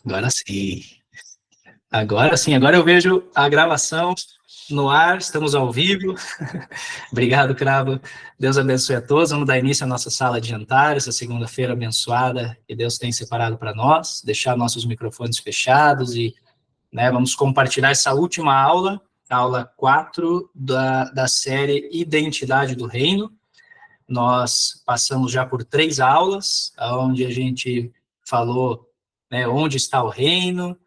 Agora sim. Agora sim, agora eu vejo a gravação no ar, estamos ao vivo. Obrigado, Cravo. Deus abençoe a todos. Vamos dar início à nossa sala de jantar, essa segunda-feira abençoada que Deus tem separado para nós. Deixar nossos microfones fechados e vamos compartilhar essa última aula, aula 4 da série Identidade do Reino. Nós passamos já por 3 aulas, onde a gente falou onde está o reino,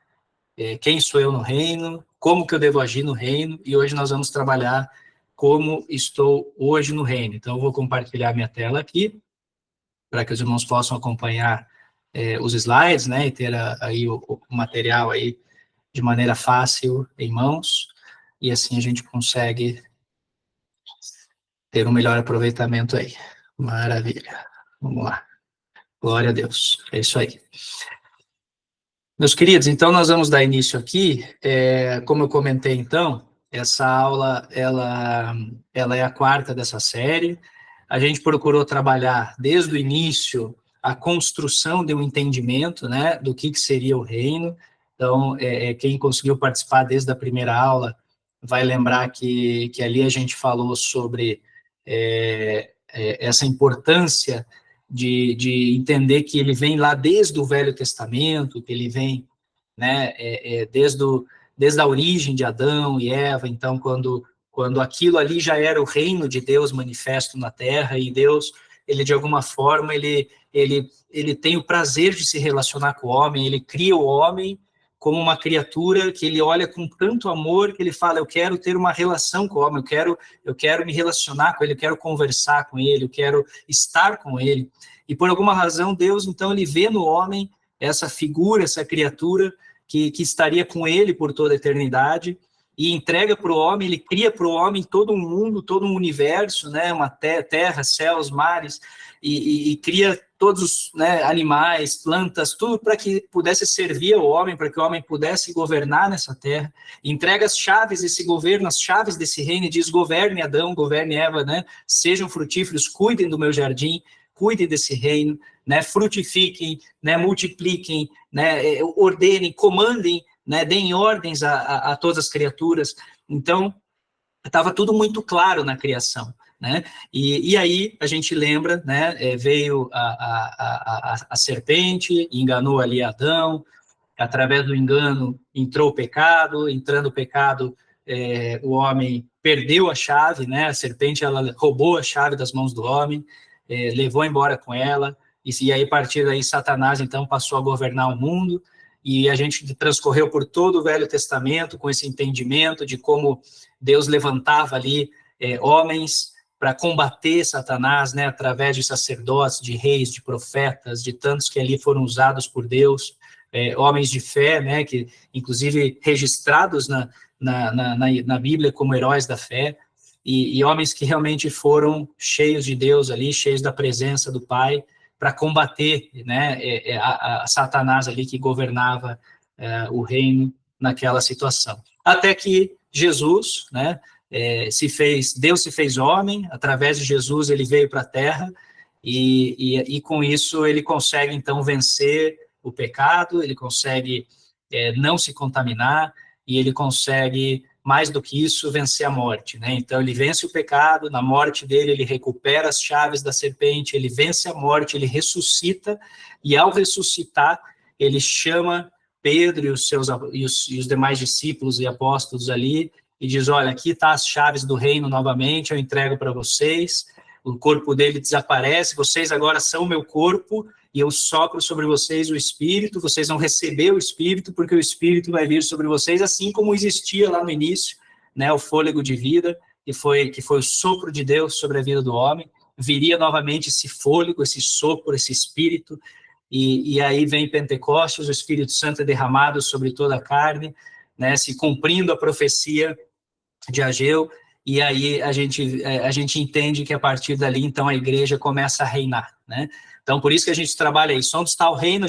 quem sou eu no reino, como que eu devo agir no reino, e hoje nós vamos trabalhar como estou hoje no reino. Então, eu vou compartilhar minha tela aqui, para que os irmãos possam acompanhar os slides, e ter aí o material aí de maneira fácil em mãos, e assim a gente consegue ter um melhor aproveitamento aí. Maravilha. Vamos lá. Glória a Deus. É isso aí. Meus queridos, então nós vamos dar início aqui. Como eu comentei, então, essa aula ela é a 4ª dessa série. A gente procurou trabalhar desde o início a construção de um entendimento, do que seria o reino. Então, quem conseguiu participar desde a primeira aula vai lembrar que ali a gente falou sobre essa importância de entender que ele vem lá desde o Velho Testamento, que ele vem desde a origem de Adão e Eva. Então, quando aquilo ali já era o reino de Deus manifesto na Terra, e Deus, ele de alguma forma, ele tem o prazer de se relacionar com o homem, ele cria o homem como uma criatura que ele olha com tanto amor que ele fala, eu quero ter uma relação com o homem, eu quero me relacionar com ele, eu quero conversar com ele, eu quero estar com ele. E por alguma razão, Deus, então, ele vê no homem essa figura, essa criatura que estaria com ele por toda a eternidade, e entrega para o homem, ele cria para o homem todo um mundo, todo um universo, uma terra, céus, mares, e cria todos os animais, plantas, tudo para que pudesse servir ao homem, para que o homem pudesse governar nessa terra. Entrega as chaves desse governo, as chaves desse reino, e diz, governe Adão, governe Eva, sejam frutíferos, cuidem do meu jardim, cuidem desse reino, frutifiquem, multipliquem, ordenem, comandem, deem ordens a todas as criaturas. Então, estava tudo muito claro na criação. E aí a gente lembra, veio a serpente, enganou ali Adão, através do engano entrou o pecado, entrando o pecado, o homem perdeu a chave, a serpente ela roubou a chave das mãos do homem, levou embora com ela, e aí a partir daí Satanás então passou a governar o mundo, e a gente transcorreu por todo o Velho Testamento com esse entendimento de como Deus levantava ali homens para combater Satanás, através de sacerdotes, de reis, de profetas, de tantos que ali foram usados por Deus, homens de fé, que inclusive registrados na Bíblia como heróis da fé, e homens que realmente foram cheios de Deus ali, cheios da presença do Pai, para combater a Satanás ali que governava o reino naquela situação. Até que Jesus, Deus se fez homem, através de Jesus ele veio para a Terra, e com isso ele consegue então vencer o pecado, ele consegue não se contaminar, e ele consegue, mais do que isso, vencer a morte. Então ele vence o pecado, na morte dele ele recupera as chaves da serpente, ele vence a morte, ele ressuscita, e ao ressuscitar ele chama Pedro e os demais discípulos e apóstolos ali, e diz, olha, aqui está as chaves do reino novamente, eu entrego para vocês, o corpo dele desaparece, vocês agora são o meu corpo, e eu sopro sobre vocês o Espírito, vocês vão receber o Espírito, porque o Espírito vai vir sobre vocês, assim como existia lá no início, o fôlego de vida, que foi o sopro de Deus sobre a vida do homem, viria novamente esse fôlego, esse sopro, esse Espírito, e aí vem Pentecostes, o Espírito Santo é derramado sobre toda a carne, se cumprindo a profecia de Ageu, e aí a gente entende que a partir dali, então, a igreja começa a reinar, Então, por isso que a gente trabalha isso. Onde está o reino,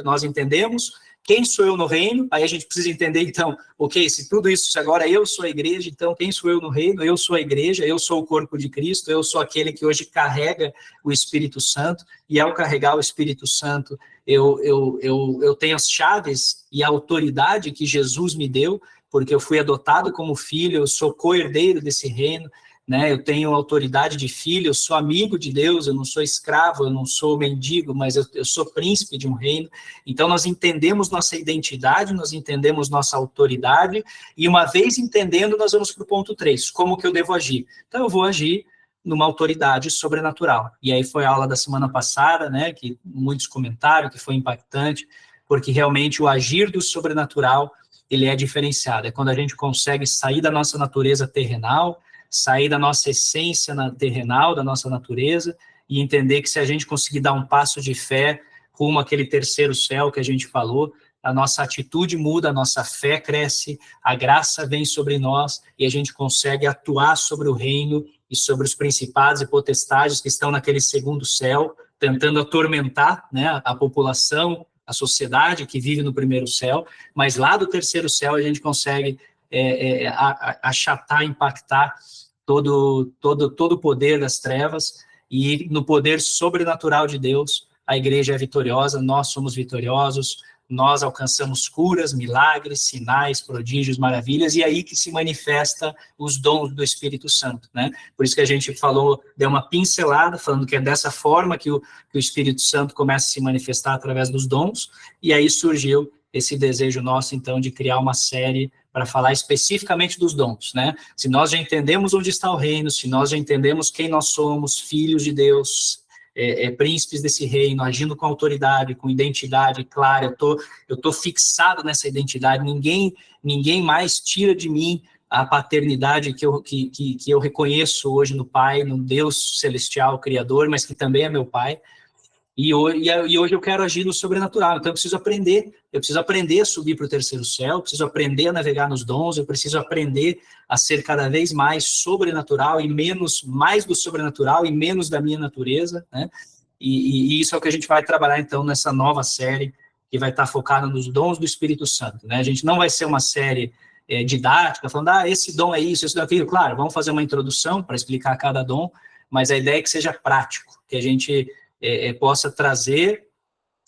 nós entendemos, quem sou eu no reino? Aí a gente precisa entender, então, ok, se tudo isso, se agora eu sou a igreja, então quem sou eu no reino? Eu sou a igreja, eu sou o corpo de Cristo, eu sou aquele que hoje carrega o Espírito Santo, e ao carregar o Espírito Santo, eu tenho as chaves e a autoridade que Jesus me deu, porque eu fui adotado como filho, eu sou co-herdeiro desse reino, né? Eu tenho autoridade de filho, eu sou amigo de Deus, eu não sou escravo, eu não sou mendigo, mas eu sou príncipe de um reino. Então, nós entendemos nossa identidade, nós entendemos nossa autoridade, e uma vez entendendo, nós vamos para o ponto 3, como que eu devo agir? Então, eu vou agir numa autoridade sobrenatural. E aí foi a aula da semana passada, né, que muitos comentaram, que foi impactante, porque realmente o agir do sobrenatural, ele é diferenciado. É quando a gente consegue sair da nossa natureza terrenal, sair da nossa essência terrenal, da nossa natureza, e entender que se a gente conseguir dar um passo de fé rumo àquele terceiro céu que a gente falou, a nossa atitude muda, a nossa fé cresce, a graça vem sobre nós, e a gente consegue atuar sobre o reino e sobre os principados e potestades que estão naquele segundo céu, tentando atormentar, né, a população, a sociedade que vive no primeiro céu, mas lá do terceiro céu a gente consegue achatar, impactar todo o poder das trevas, e no poder sobrenatural de Deus, a igreja é vitoriosa, nós somos vitoriosos, nós alcançamos curas, milagres, sinais, prodígios, maravilhas, e é aí que se manifesta os dons do Espírito Santo, né? Por isso que a gente falou, deu uma pincelada, falando que é dessa forma que o Espírito Santo começa a se manifestar através dos dons, e aí surgiu esse desejo nosso, então, de criar uma série para falar especificamente dos dons, né? Se nós já entendemos onde está o reino, se nós já entendemos quem nós somos, filhos de Deus, príncipes desse reino, agindo com autoridade, com identidade clara, eu tô fixado nessa identidade, ninguém mais tira de mim a paternidade que eu reconheço hoje no Pai, no Deus celestial, Criador, mas que também é meu Pai. E hoje eu quero agir no sobrenatural, então eu preciso aprender a subir para o terceiro céu, eu preciso aprender a navegar nos dons, eu preciso aprender a ser cada vez mais sobrenatural e mais do sobrenatural e menos da minha natureza, né? E isso é o que a gente vai trabalhar então nessa nova série, que vai estar focada nos dons do Espírito Santo, né? A gente não vai ser uma série didática, falando, esse dom é isso, esse dom é aquilo. Claro, vamos fazer uma introdução para explicar cada dom, mas a ideia é que seja prático, que a gente possa trazer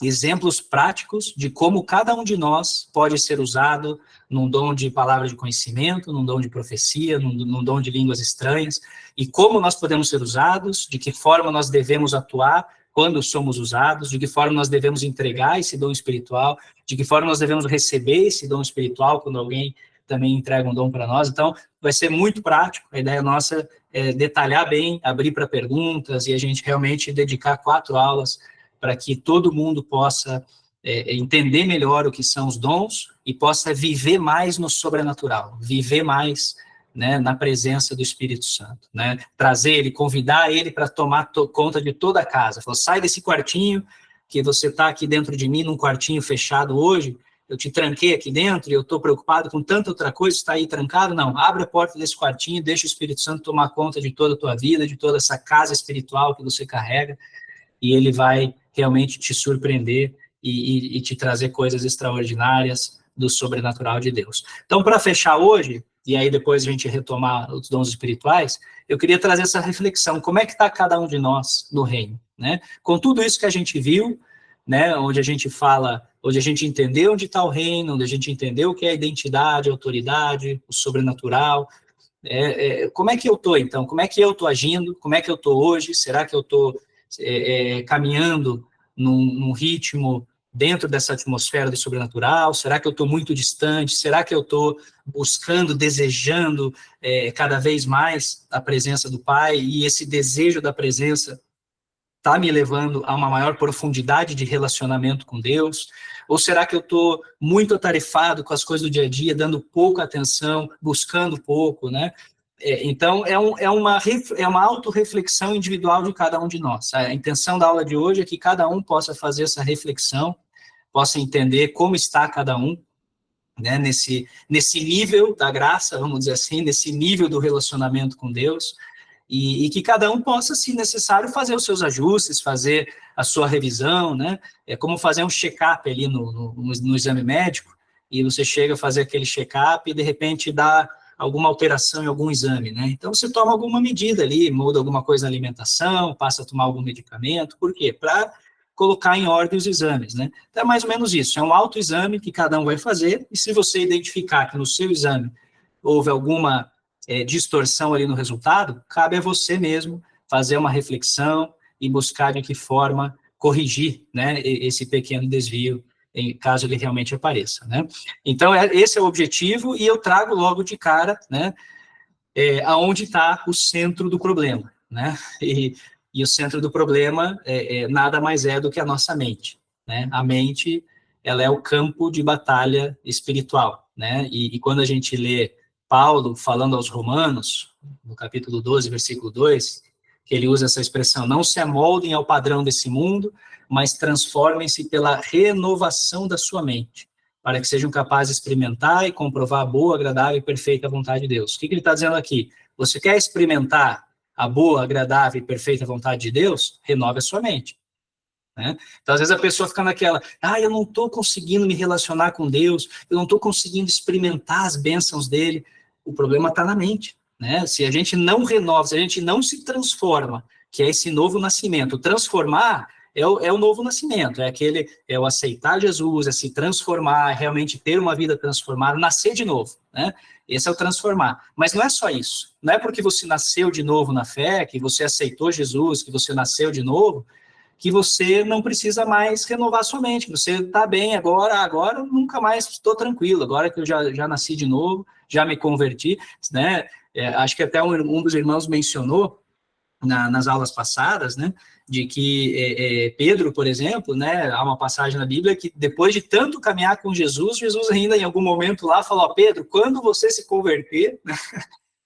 exemplos práticos de como cada um de nós pode ser usado num dom de palavra de conhecimento, num dom de profecia, num dom de línguas estranhas, e como nós podemos ser usados, de que forma nós devemos atuar quando somos usados, de que forma nós devemos entregar esse dom espiritual, de que forma nós devemos receber esse dom espiritual quando alguém também entrega um dom para nós. Então, vai ser muito prático, a ideia nossa é detalhar bem, abrir para perguntas, e a gente realmente dedicar 4 aulas para que todo mundo possa entender melhor o que são os dons e possa viver mais no sobrenatural, viver mais, né, na presença do Espírito Santo, né? Trazer ele, convidar ele para tomar conta de toda a casa. Falou, sai desse quartinho que você está aqui dentro de mim, num quartinho fechado hoje, eu te tranquei aqui dentro e eu estou preocupado com tanta outra coisa, está aí trancado. Não, abre a porta desse quartinho, deixa o Espírito Santo tomar conta de toda a tua vida, de toda essa casa espiritual que você carrega, e ele vai realmente te surpreender e te trazer coisas extraordinárias do sobrenatural de Deus. Então, para fechar hoje, e aí depois a gente retomar os dons espirituais, eu queria trazer essa reflexão, como é que está cada um de nós no reino, né? Com tudo isso que a gente viu, né, onde a gente fala, onde a gente entendeu onde está o reino, onde a gente entendeu o que é a identidade, a autoridade, o sobrenatural, como é que eu estou, então? Como é que eu estou agindo? Como é que eu estou hoje? Será que eu estou caminhando num ritmo dentro dessa atmosfera do sobrenatural? Será que eu estou muito distante? Será que eu estou buscando, desejando cada vez mais a presença do Pai? E esse desejo da presença está me levando a uma maior profundidade de relacionamento com Deus? Ou será que eu estou muito atarefado com as coisas do dia a dia, dando pouca atenção, buscando pouco, né? Então, é uma autorreflexão individual de cada um de nós. A intenção da aula de hoje é que cada um possa fazer essa reflexão, possa entender como está cada um, né, nesse nível da graça, vamos dizer assim, nesse nível do relacionamento com Deus, e que cada um possa, se necessário, fazer os seus ajustes, fazer a sua revisão, né? É como fazer um check-up ali no exame médico, e você chega a fazer aquele check-up e, de repente, dá alguma alteração em algum exame, né? Então, você toma alguma medida ali, muda alguma coisa na alimentação, passa a tomar algum medicamento. Por quê? Para colocar em ordem os exames, né? Então, é mais ou menos isso. É um autoexame que cada um vai fazer, e se você identificar que no seu exame houve alguma distorção ali no resultado, cabe a você mesmo fazer uma reflexão e buscar de que forma corrigir, né, esse pequeno desvio, em caso ele realmente apareça, né? Então, esse é o objetivo, e eu trago logo de cara, né, aonde está o centro do problema, né? E o centro do problema nada mais é do que a nossa mente, né? A mente, ela é o campo de batalha espiritual, né? E quando a gente lê Paulo falando aos Romanos, no capítulo 12, versículo 2, que ele usa essa expressão: não se amoldem ao padrão desse mundo, mas transformem-se pela renovação da sua mente, para que sejam capazes de experimentar e comprovar a boa, agradável e perfeita vontade de Deus. O que ele está dizendo aqui? Você quer experimentar a boa, agradável e perfeita vontade de Deus? Renove a sua mente, né? Então, às vezes a pessoa fica naquela: eu não estou conseguindo me relacionar com Deus, eu não estou conseguindo experimentar as bênçãos dele. O problema está na mente, né? Se a gente não renova, se a gente não se transforma, que é esse novo nascimento. Transformar é o novo nascimento, é o aceitar Jesus, é se transformar, é realmente ter uma vida transformada, nascer de novo, né? Esse é o transformar. Mas não é só isso. Não é porque você nasceu de novo na fé, que você aceitou Jesus, que você nasceu de novo, que você não precisa mais renovar sua mente, que você está bem agora nunca mais estou tranquilo, agora que eu já nasci de novo, já me converti, né? Acho que até um dos irmãos mencionou nas aulas passadas, né, de que Pedro, por exemplo, né, há uma passagem na Bíblia que depois de tanto caminhar com Jesus, Jesus ainda em algum momento lá falou: Pedro, quando você se converter...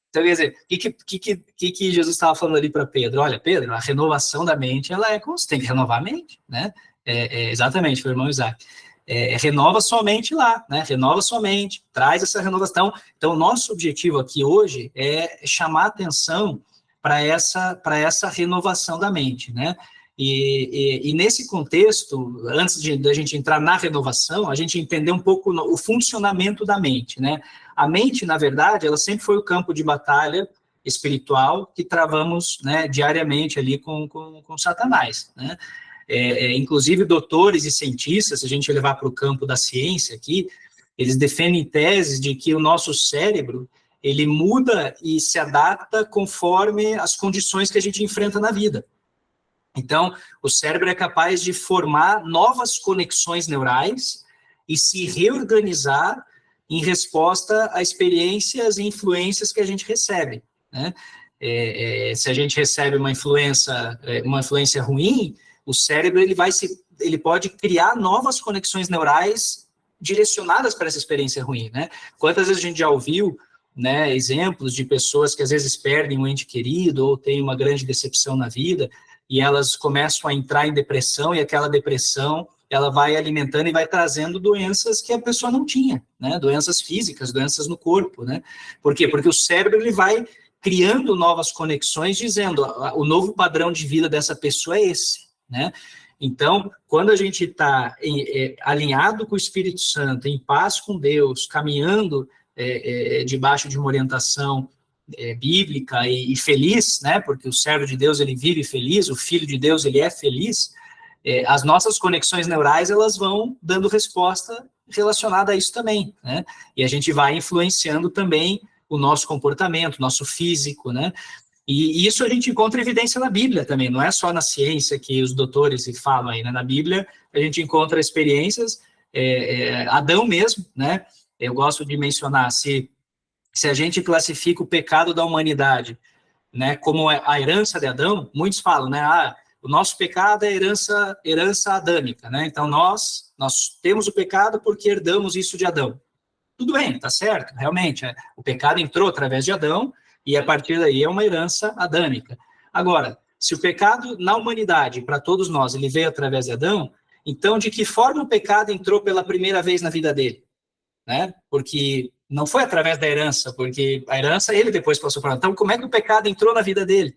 Então, quer dizer, o que Jesus estava falando ali para Pedro? Olha, Pedro, a renovação da mente, você tem que renovar a mente, né? Exatamente, foi o irmão Isaac. Renova sua mente lá, né? Renova sua mente, traz essa renovação. Então, o nosso objetivo aqui hoje é chamar atenção para essa renovação da mente, né? E nesse contexto, antes da gente entrar na renovação, a gente entender um pouco o funcionamento da mente, né? A mente, na verdade, ela sempre foi o campo de batalha espiritual que travamos, né, diariamente ali com Satanás, né? Inclusive, doutores e cientistas, se a gente levar para o campo da ciência aqui, eles defendem teses de que o nosso cérebro, ele muda e se adapta conforme as condições que a gente enfrenta na vida. Então, o cérebro é capaz de formar novas conexões neurais e se reorganizar em resposta a experiências e influências que a gente recebe, né? Se a gente recebe uma influência ruim, o cérebro ele pode criar novas conexões neurais direcionadas para essa experiência ruim, né? Quantas vezes a gente já ouviu, né, exemplos de pessoas que às vezes perdem um ente querido ou têm uma grande decepção na vida, e elas começam a entrar em depressão, e aquela depressão, ela vai alimentando e vai trazendo doenças que a pessoa não tinha, né? Doenças físicas, doenças no corpo, né? Por quê? Porque o cérebro, ele vai criando novas conexões, dizendo: o novo padrão de vida dessa pessoa é esse, né? Então, quando a gente está alinhado com o Espírito Santo, em paz com Deus, caminhando debaixo de uma orientação bíblica e feliz, né? Porque o servo de Deus, ele vive feliz, o filho de Deus, ele é feliz. As nossas conexões neurais, elas vão dando resposta relacionada a isso também, né? E a gente vai influenciando também o nosso comportamento, nosso físico, né? E isso a gente encontra evidência na Bíblia também, não é só na ciência que os doutores falam aí, né? Na Bíblia a gente encontra experiências, Adão mesmo, né? Eu gosto de mencionar, se a gente classifica o pecado da humanidade, né, como a herança de Adão, muitos falam, né, o nosso pecado é herança adâmica, né? Então nós temos o pecado porque herdamos isso de Adão. Tudo bem, tá certo, realmente, o pecado entrou através de Adão, e a partir daí é uma herança adâmica. Agora, se o pecado na humanidade, para todos nós, ele veio através de Adão, então de que forma o pecado entrou pela primeira vez na vida dele? Né? Porque Não foi através da herança, porque a herança ele depois passou para nós. Então, como é que o pecado entrou na vida dele?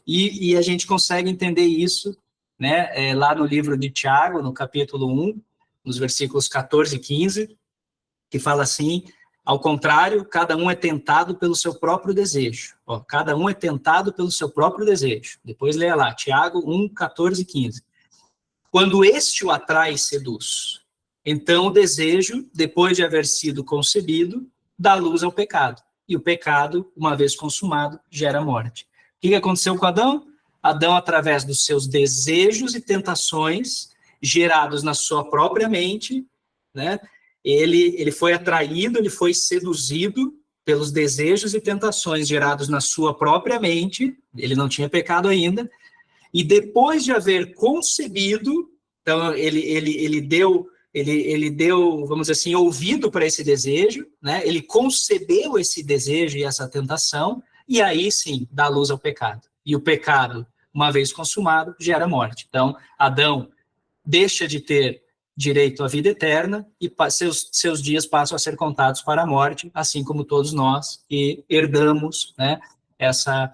E a gente consegue entender isso, né, lá no livro de Tiago, no capítulo 1, nos versículos 14 e 15, que fala assim: ao contrário, cada um é tentado pelo seu próprio desejo. Ó, cada um é tentado pelo seu próprio desejo. Depois leia lá, Tiago 1, 14 e 15. Quando este o atrai e seduz, então o desejo, depois de haver sido concebido, dá luz ao pecado. E o pecado, uma vez consumado, gera morte. O que aconteceu com Adão? Adão, através dos seus desejos e tentações, gerados na sua própria mente, né? Ele foi atraído, ele foi seduzido pelos desejos e tentações gerados na sua própria mente, ele não tinha pecado ainda, e depois de haver concebido, então ele deu, vamos dizer assim, ouvido para esse desejo, né? Ele concebeu esse desejo e essa tentação, e aí sim dá luz ao pecado. E o pecado, uma vez consumado, gera morte. Então, Adão deixa de ter direito à vida eterna e seus dias passam a ser contados para a morte, assim como todos nós, e herdamos, né, essa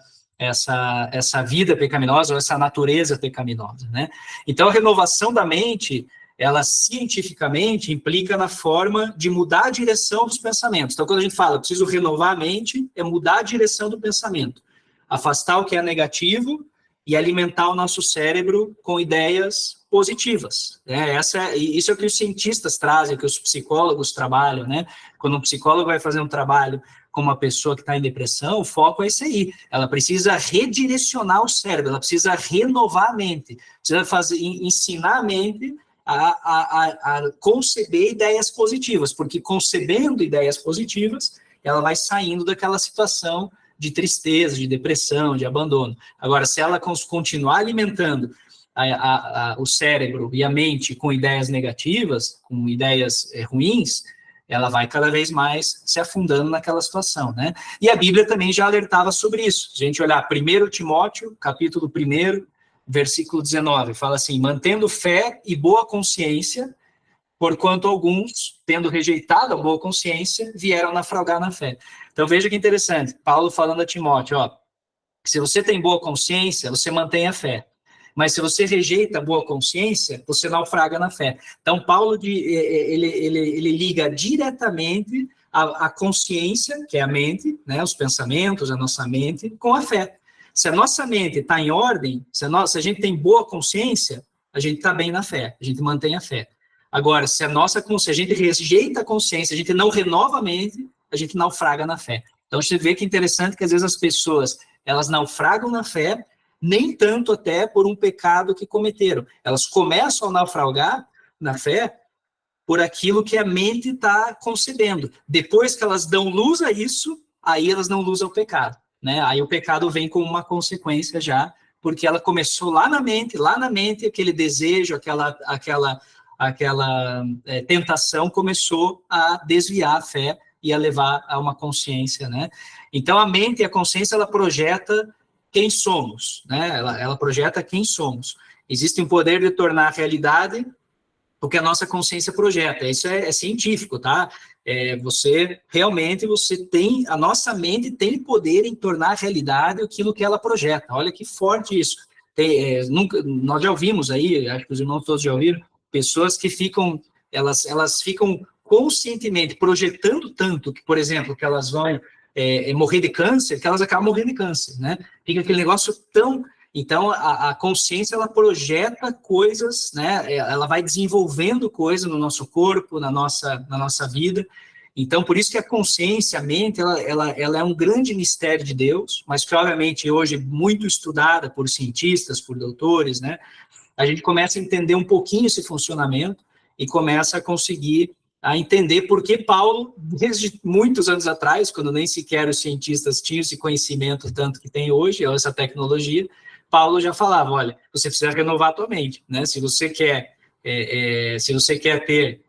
vida pecaminosa, ou essa natureza pecaminosa, né? Então, a renovação da mente, ela cientificamente implica na forma de mudar a direção dos pensamentos. Então, quando a gente fala, preciso renovar a mente, é mudar a direção do pensamento, afastar o que é negativo e alimentar o nosso cérebro com ideias positivas, né? Isso é o que os cientistas trazem, que os psicólogos trabalham, né? Quando um psicólogo vai fazer um trabalho com uma pessoa que está em depressão, o foco é esse aí. Ela precisa redirecionar o cérebro, ela precisa renovar a mente, precisa ensinar a mente a conceber ideias positivas, porque concebendo ideias positivas, ela vai saindo daquela situação de tristeza, de depressão, de abandono. Agora, se ela continuar alimentando o cérebro e a mente com ideias negativas, com ideias ruins, ela vai cada vez mais se afundando naquela situação, né? E a Bíblia também já alertava sobre isso. Se a gente olhar 1 Timóteo, capítulo 1, versículo 19, fala assim: mantendo fé e boa consciência, porquanto alguns, tendo rejeitado a boa consciência, vieram naufragar na fé. Então, veja que interessante, Paulo falando a Timóteo, ó, se você tem boa consciência, você mantém a fé. Mas se você rejeita a boa consciência, você naufraga na fé. Então, Paulo, ele liga diretamente a consciência, que é a mente, né, os pensamentos, a nossa mente, com a fé. Se a nossa mente está em ordem, se a gente tem boa consciência, a gente está bem na fé, a gente mantém a fé. Agora, se a gente rejeita a consciência, a gente não renova a mente, a gente naufraga na fé. Então, você vê que é interessante que, às vezes, as pessoas, elas naufragam na fé, nem tanto até por um pecado que cometeram. Elas começam a naufragar na fé por aquilo que a mente está concebendo. Depois que elas dão luz a isso, aí elas dão luz ao pecado, né? Aí o pecado vem como uma consequência já, porque ela começou lá na mente, aquele desejo, aquela tentação começou a desviar a fé e a levar a uma consciência, né? Então, a mente e a consciência, ela projeta quem somos, né? Ela projeta quem somos. Existe um poder de tornar realidade o que a nossa consciência projeta. Isso é científico, tá? Você tem, a nossa mente tem poder em tornar realidade aquilo que ela projeta. Olha que forte isso. Nós já ouvimos aí, acho que os irmãos todos já ouviram, pessoas que elas ficam conscientemente projetando tanto que, por exemplo, que elas vão morrer de câncer, que elas acabam morrendo de câncer, né? Fica aquele negócio tão... Então, a consciência, ela projeta coisas, né? Ela vai desenvolvendo coisas no nosso corpo, na nossa vida. Então, por isso que a consciência, a mente, ela é um grande mistério de Deus, mas que, obviamente, hoje muito estudada por cientistas, por doutores, né? A gente começa a entender um pouquinho esse funcionamento e começa a conseguir a entender por que Paulo, desde muitos anos atrás, quando nem sequer os cientistas tinham esse conhecimento tanto que tem hoje, essa tecnologia, Paulo já falava, olha, você precisa renovar a tua mente, né? Se você quer ter,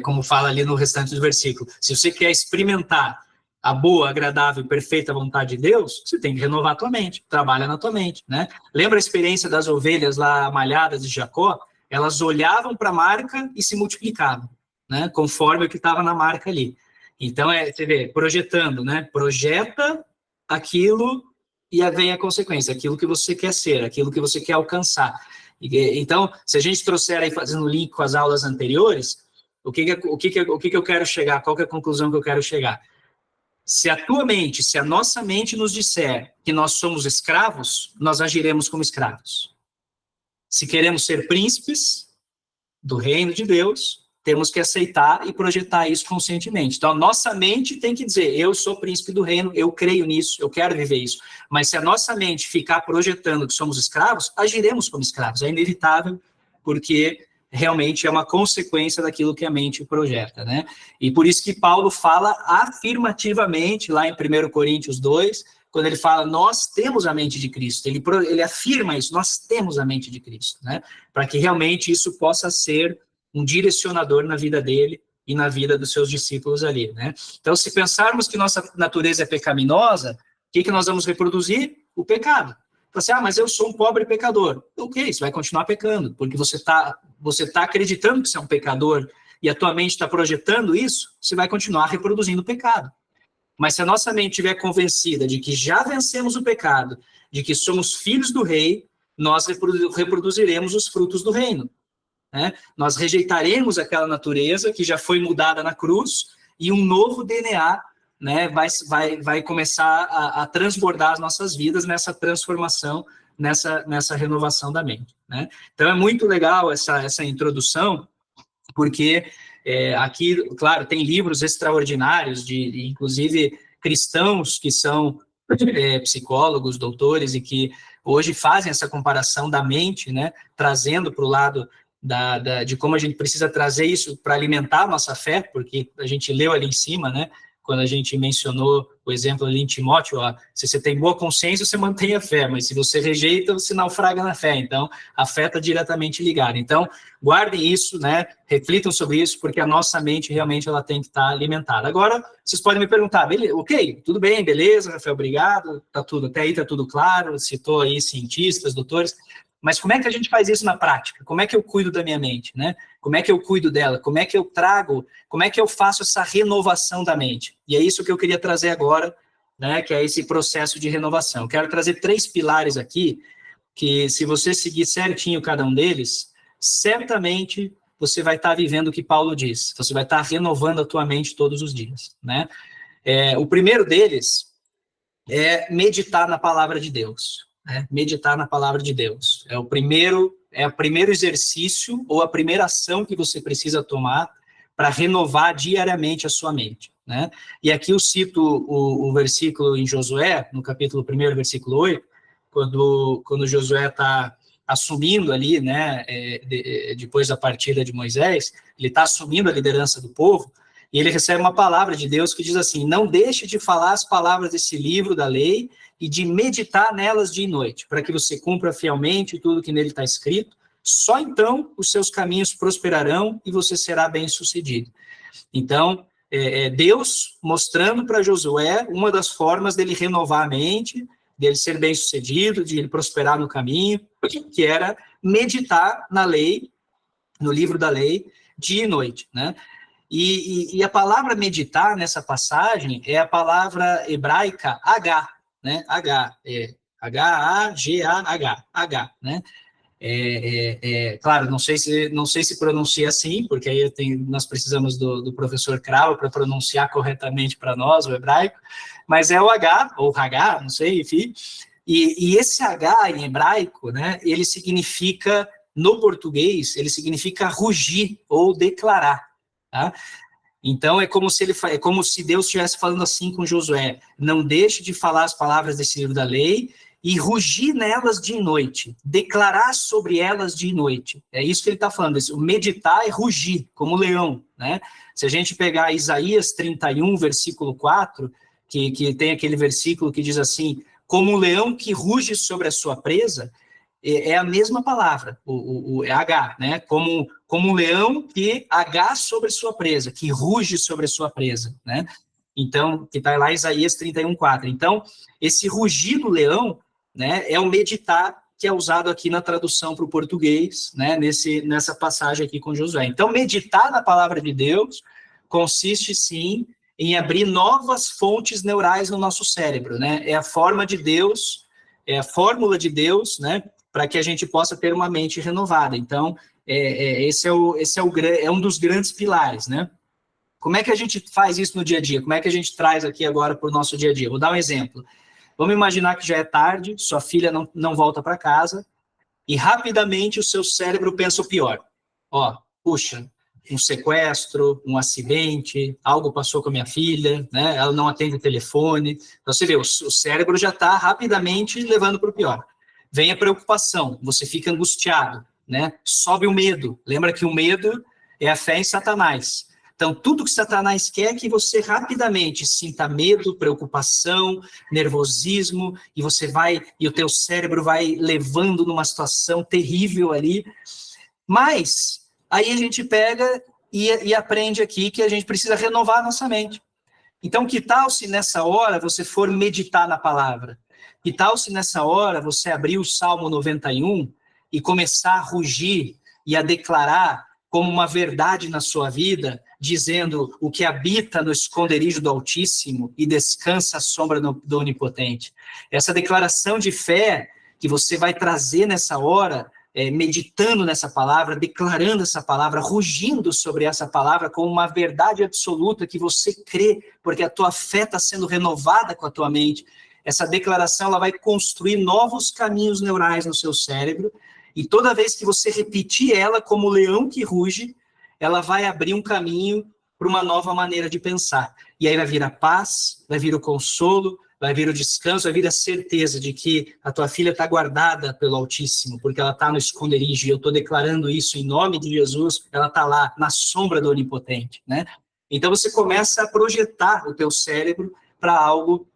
como fala ali no restante do versículo, se você quer experimentar a boa, agradável e perfeita vontade de Deus, você tem que renovar a tua mente, trabalha na tua mente, né? Lembra a experiência das ovelhas lá malhadas de Jacó? Elas olhavam para a marca e se multiplicavam, né? Conforme o que estava na marca ali. Então, você vê, projetando, né? Projeta aquilo e aí vem a consequência, aquilo que você quer ser, aquilo que você quer alcançar. Então, se a gente trouxer aí, fazendo link com as aulas anteriores, o que eu quero chegar? Qual que é a conclusão que eu quero chegar? Se a tua mente, se a nossa mente nos disser que nós somos escravos, nós agiremos como escravos. Se queremos ser príncipes do reino de Deus, temos que aceitar e projetar isso conscientemente. Então, a nossa mente tem que dizer, eu sou príncipe do reino, eu creio nisso, eu quero viver isso. Mas se a nossa mente ficar projetando que somos escravos, agiremos como escravos. É inevitável, porque realmente é uma consequência daquilo que a mente projeta, né? E por isso que Paulo fala afirmativamente, lá em 1 Coríntios 2, quando ele fala, nós temos a mente de Cristo, ele afirma isso, nós temos a mente de Cristo, né? Para que realmente isso possa ser um direcionador na vida dele e na vida dos seus discípulos ali, né? Então, se pensarmos que nossa natureza é pecaminosa, o que nós vamos reproduzir? O pecado. Você, mas eu sou um pobre pecador. Ok, você vai continuar pecando, porque você tá acreditando que você é um pecador e a tua mente está projetando isso, você vai continuar reproduzindo o pecado. Mas se a nossa mente estiver convencida de que já vencemos o pecado, de que somos filhos do rei, nós reproduziremos os frutos do reino. Né? Nós rejeitaremos aquela natureza que já foi mudada na cruz e um novo DNA, né, vai começar a transbordar as nossas vidas nessa transformação, nessa renovação da mente. Né? Então é muito legal essa introdução, porque aqui, claro, tem livros extraordinários, inclusive cristãos que são psicólogos, doutores, e que hoje fazem essa comparação da mente, né, trazendo para o lado de como a gente precisa trazer isso para alimentar a nossa fé, porque a gente leu ali em cima, né, quando a gente mencionou o exemplo ali em Timóteo, ó, se você tem boa consciência, você mantém a fé, mas se você rejeita, você naufraga na fé. Então, a fé está diretamente ligada. Então, guardem isso, né, reflitam sobre isso, porque a nossa mente realmente ela tem que estar alimentada. Agora, vocês podem me perguntar, beleza, ok, tudo bem, beleza, Rafael, obrigado, até aí está tudo claro, citou aí cientistas, doutores, mas como é que a gente faz isso na prática? Como é que eu cuido da minha mente, né? Como é que eu cuido dela? Como é que eu trago, como é que eu faço essa renovação da mente? E é isso que eu queria trazer agora, né, que é esse processo de renovação. Eu quero trazer 3 pilares aqui, que se você seguir certinho cada um deles, certamente você vai estar vivendo o que Paulo diz, você vai estar renovando a tua mente todos os dias, né? O primeiro deles é meditar na palavra de Deus, né? Meditar na palavra de Deus. É o primeiro exercício ou a primeira ação que você precisa tomar para renovar diariamente a sua mente, né? E aqui eu cito o versículo em Josué, no capítulo 1, versículo 8, quando Josué está assumindo ali, né, depois da partida de Moisés, ele está assumindo a liderança do povo, e ele recebe uma palavra de Deus que diz assim, não deixe de falar as palavras desse livro da lei e de meditar nelas dia e noite, para que você cumpra fielmente tudo que nele está escrito, só então os seus caminhos prosperarão e você será bem-sucedido. Então, Deus mostrando para Josué uma das formas dele renovar a mente, dele ser bem-sucedido, de ele prosperar no caminho, que era meditar na lei, no livro da lei, dia e noite, né? E a palavra meditar nessa passagem é a palavra hebraica H, né? H-A-G-A-H, né? Claro, não sei se pronuncia assim, porque aí nós precisamos do professor Cravo para pronunciar corretamente para nós o hebraico, mas é o H, ou H, não sei, enfim. E esse H em hebraico, né? Ele significa, no português, ele significa rugir ou declarar. Tá? Então é como se Deus estivesse falando assim com Josué, não deixe de falar as palavras desse livro da lei e rugir nelas dia e noite, declarar sobre elas dia e noite. É isso que ele está falando, meditar é rugir, como leão, né? Se a gente pegar Isaías 31, versículo 4, que tem aquele versículo que diz assim, como um leão que ruge sobre a sua presa, é a mesma palavra, o H, né? Como um leão que H sobre sua presa, que ruge sobre a sua presa, né? Então, que está lá em Isaías 31:4. Então, esse rugir do leão, né, é o meditar que é usado aqui na tradução para o português, né, nessa passagem aqui com Josué. Então, meditar na palavra de Deus consiste, sim, em abrir novas fontes neurais no nosso cérebro, né? É a forma de Deus, é a fórmula de Deus, né? Para que a gente possa ter uma mente renovada. Então, esse é um dos grandes pilares, né? Como é que a gente faz isso no dia a dia? Como é que a gente traz aqui agora para o nosso dia a dia? Vou dar um exemplo. Vamos imaginar que já é tarde, sua filha não volta para casa, e rapidamente o seu cérebro pensa o pior. Ó, puxa, um sequestro, um acidente, algo passou com a minha filha, né? Ela não atende o telefone. Então, você vê, o cérebro já está rapidamente levando para o pior. Vem a preocupação, você fica angustiado, né? Sobe o medo. Lembra que o medo é a fé em Satanás. Então, tudo que Satanás quer é que você rapidamente sinta medo, preocupação, nervosismo, e o teu cérebro vai levando numa situação terrível ali. Mas, aí a gente pega e aprende aqui que a gente precisa renovar a nossa mente. Então, que tal se nessa hora você for meditar na palavra? Que tal se nessa hora você abrir o Salmo 91 e começar a rugir e a declarar como uma verdade na sua vida, dizendo o que habita no esconderijo do Altíssimo e descansa à sombra do Onipotente. Essa declaração de fé que você vai trazer nessa hora, meditando nessa palavra, declarando essa palavra, rugindo sobre essa palavra como uma verdade absoluta que você crê, porque a tua fé está sendo renovada com a tua mente. Essa declaração ela vai construir novos caminhos neurais no seu cérebro, e toda vez que você repetir ela como o leão que ruge, ela vai abrir um caminho para uma nova maneira de pensar. E aí vai vir a paz, vai vir o consolo, vai vir o descanso, vai vir a certeza de que a tua filha está guardada pelo Altíssimo, porque ela está no esconderijo, e eu estou declarando isso em nome de Jesus, ela está lá, na sombra do Onipotente, né? Então você começa a projetar o teu cérebro para algo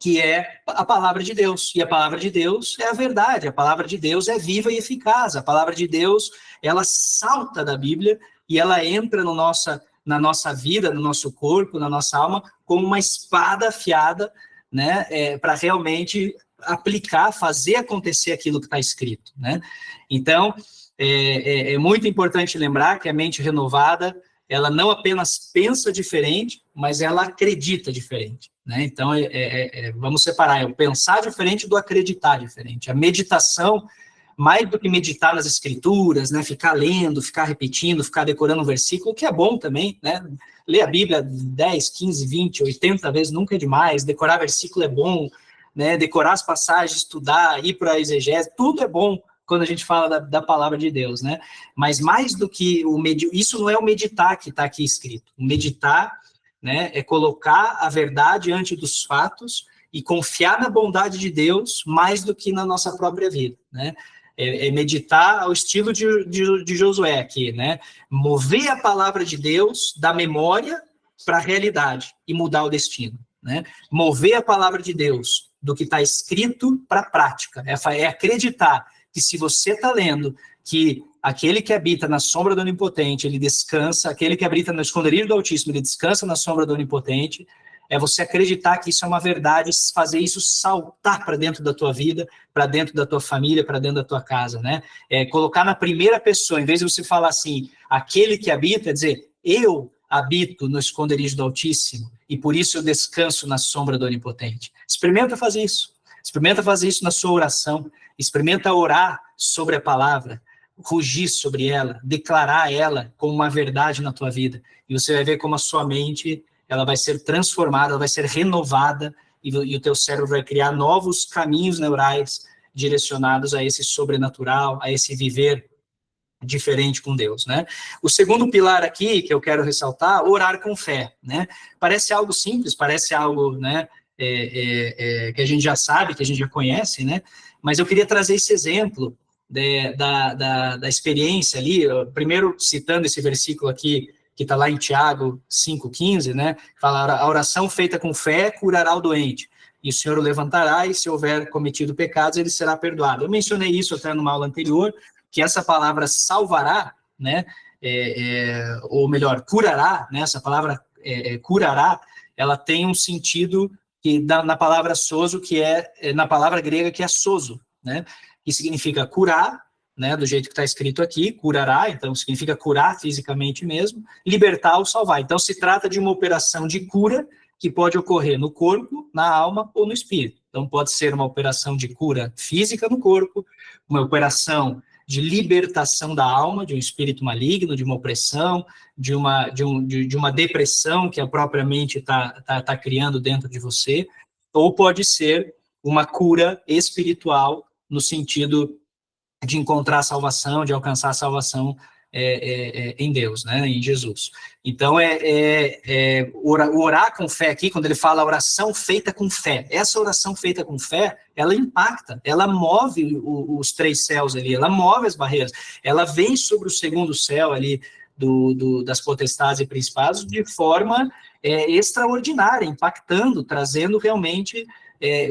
que é a palavra de Deus, e a palavra de Deus é a verdade, a palavra de Deus é viva e eficaz, a palavra de Deus, ela salta da Bíblia, e ela entra na nossa vida, no nosso corpo, na nossa alma, como uma espada afiada, né, para realmente aplicar, fazer acontecer aquilo que está escrito, né? Então, é muito importante lembrar que a mente renovada, ela não apenas pensa diferente, mas ela acredita diferente, né? Então, vamos separar, é o pensar diferente do acreditar diferente. A meditação, mais do que meditar nas escrituras, né, ficar lendo, ficar repetindo, ficar decorando um versículo, que é bom também, né? Ler a Bíblia 10, 15, 20, 80 vezes nunca é demais, decorar versículo é bom, né? Decorar as passagens, estudar, ir para a exegese, tudo é bom quando a gente fala da palavra de Deus, né? Mas mais do que isso não é o meditar que está aqui escrito. O meditar, né, é colocar a verdade diante dos fatos e confiar na bondade de Deus mais do que na nossa própria vida, né? É meditar ao estilo de Josué aqui, né? Mover a palavra de Deus da memória para a realidade e mudar o destino, né? Mover a palavra de Deus do que está escrito para a prática. É acreditar que se você está lendo que aquele que habita na sombra do Onipotente, ele descansa, aquele que habita no esconderijo do Altíssimo, ele descansa na sombra do Onipotente, é você acreditar que isso é uma verdade, fazer isso saltar para dentro da tua vida, para dentro da tua família, para dentro da tua casa, né? Colocar na primeira pessoa, em vez de você falar assim, aquele que habita, é dizer, eu habito no esconderijo do Altíssimo, e por isso eu descanso na sombra do Onipotente. Experimenta fazer isso na sua oração, experimenta orar sobre a palavra, rugir sobre ela, declarar ela como uma verdade na tua vida, e você vai ver como a sua mente ela vai ser transformada, ela vai ser renovada, e o teu cérebro vai criar novos caminhos neurais direcionados a esse sobrenatural, a esse viver diferente com Deus, né? O segundo pilar aqui, que eu quero ressaltar, orar com fé, né? Parece algo simples, parece algo, né, que a gente já sabe, que a gente já conhece, né? Mas eu queria trazer esse exemplo da experiência ali, primeiro citando esse versículo aqui, que está lá em Tiago 5,15, né? Fala, a oração feita com fé curará o doente, e o Senhor o levantará, e se houver cometido pecados, ele será perdoado. Eu mencionei isso até numa aula anterior, que essa palavra salvará, né? Ou melhor, curará, né? Essa palavra curará, ela tem um sentido que na palavra sozo, que na palavra grega, que é sozo, né? Que significa curar, né, do jeito que está escrito aqui, curará, então significa curar fisicamente mesmo, libertar ou salvar. Então se trata de uma operação de cura que pode ocorrer no corpo, na alma ou no espírito. Então pode ser uma operação de cura física no corpo, uma operação de libertação da alma, de um espírito maligno, de uma opressão, de uma depressão que a própria mente está criando dentro de você, ou pode ser uma cura espiritual no sentido de encontrar salvação, de alcançar a salvação em Deus, né, em Jesus. Então, o orar com fé aqui, quando ele fala oração feita com fé, essa oração feita com fé, ela impacta, ela move os 3 céus ali, ela move as barreiras, ela vem sobre o segundo céu ali, das potestades e principados, de forma extraordinária, impactando, trazendo realmente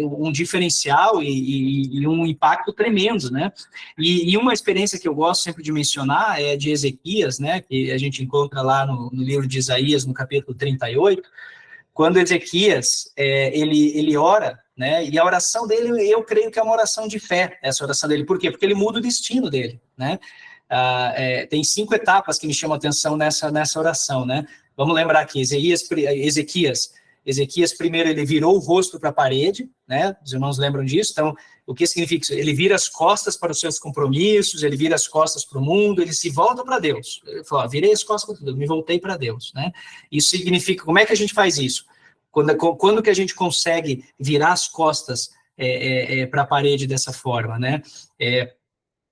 um diferencial e um impacto tremendo, né? E uma experiência que eu gosto sempre de mencionar é de Ezequias, né? Que a gente encontra lá no livro de Isaías, no capítulo 38, quando Ezequias, ele ora, né? E a oração dele, eu creio que é uma oração de fé, essa oração dele. Por quê? Porque ele muda o destino dele, né? Tem 5 etapas que me chamam a atenção nessa oração, né? Vamos lembrar aqui, Ezequias primeiro ele virou o rosto para a parede, né? Os irmãos lembram disso? Então, o que significa isso? Ele vira as costas para os seus compromissos, ele vira as costas para o mundo, ele se volta para Deus. Ele falou, virei as costas para Deus, me voltei para Deus, né? Isso significa, como é que a gente faz isso? Quando que a gente consegue virar as costas para a parede dessa forma, né?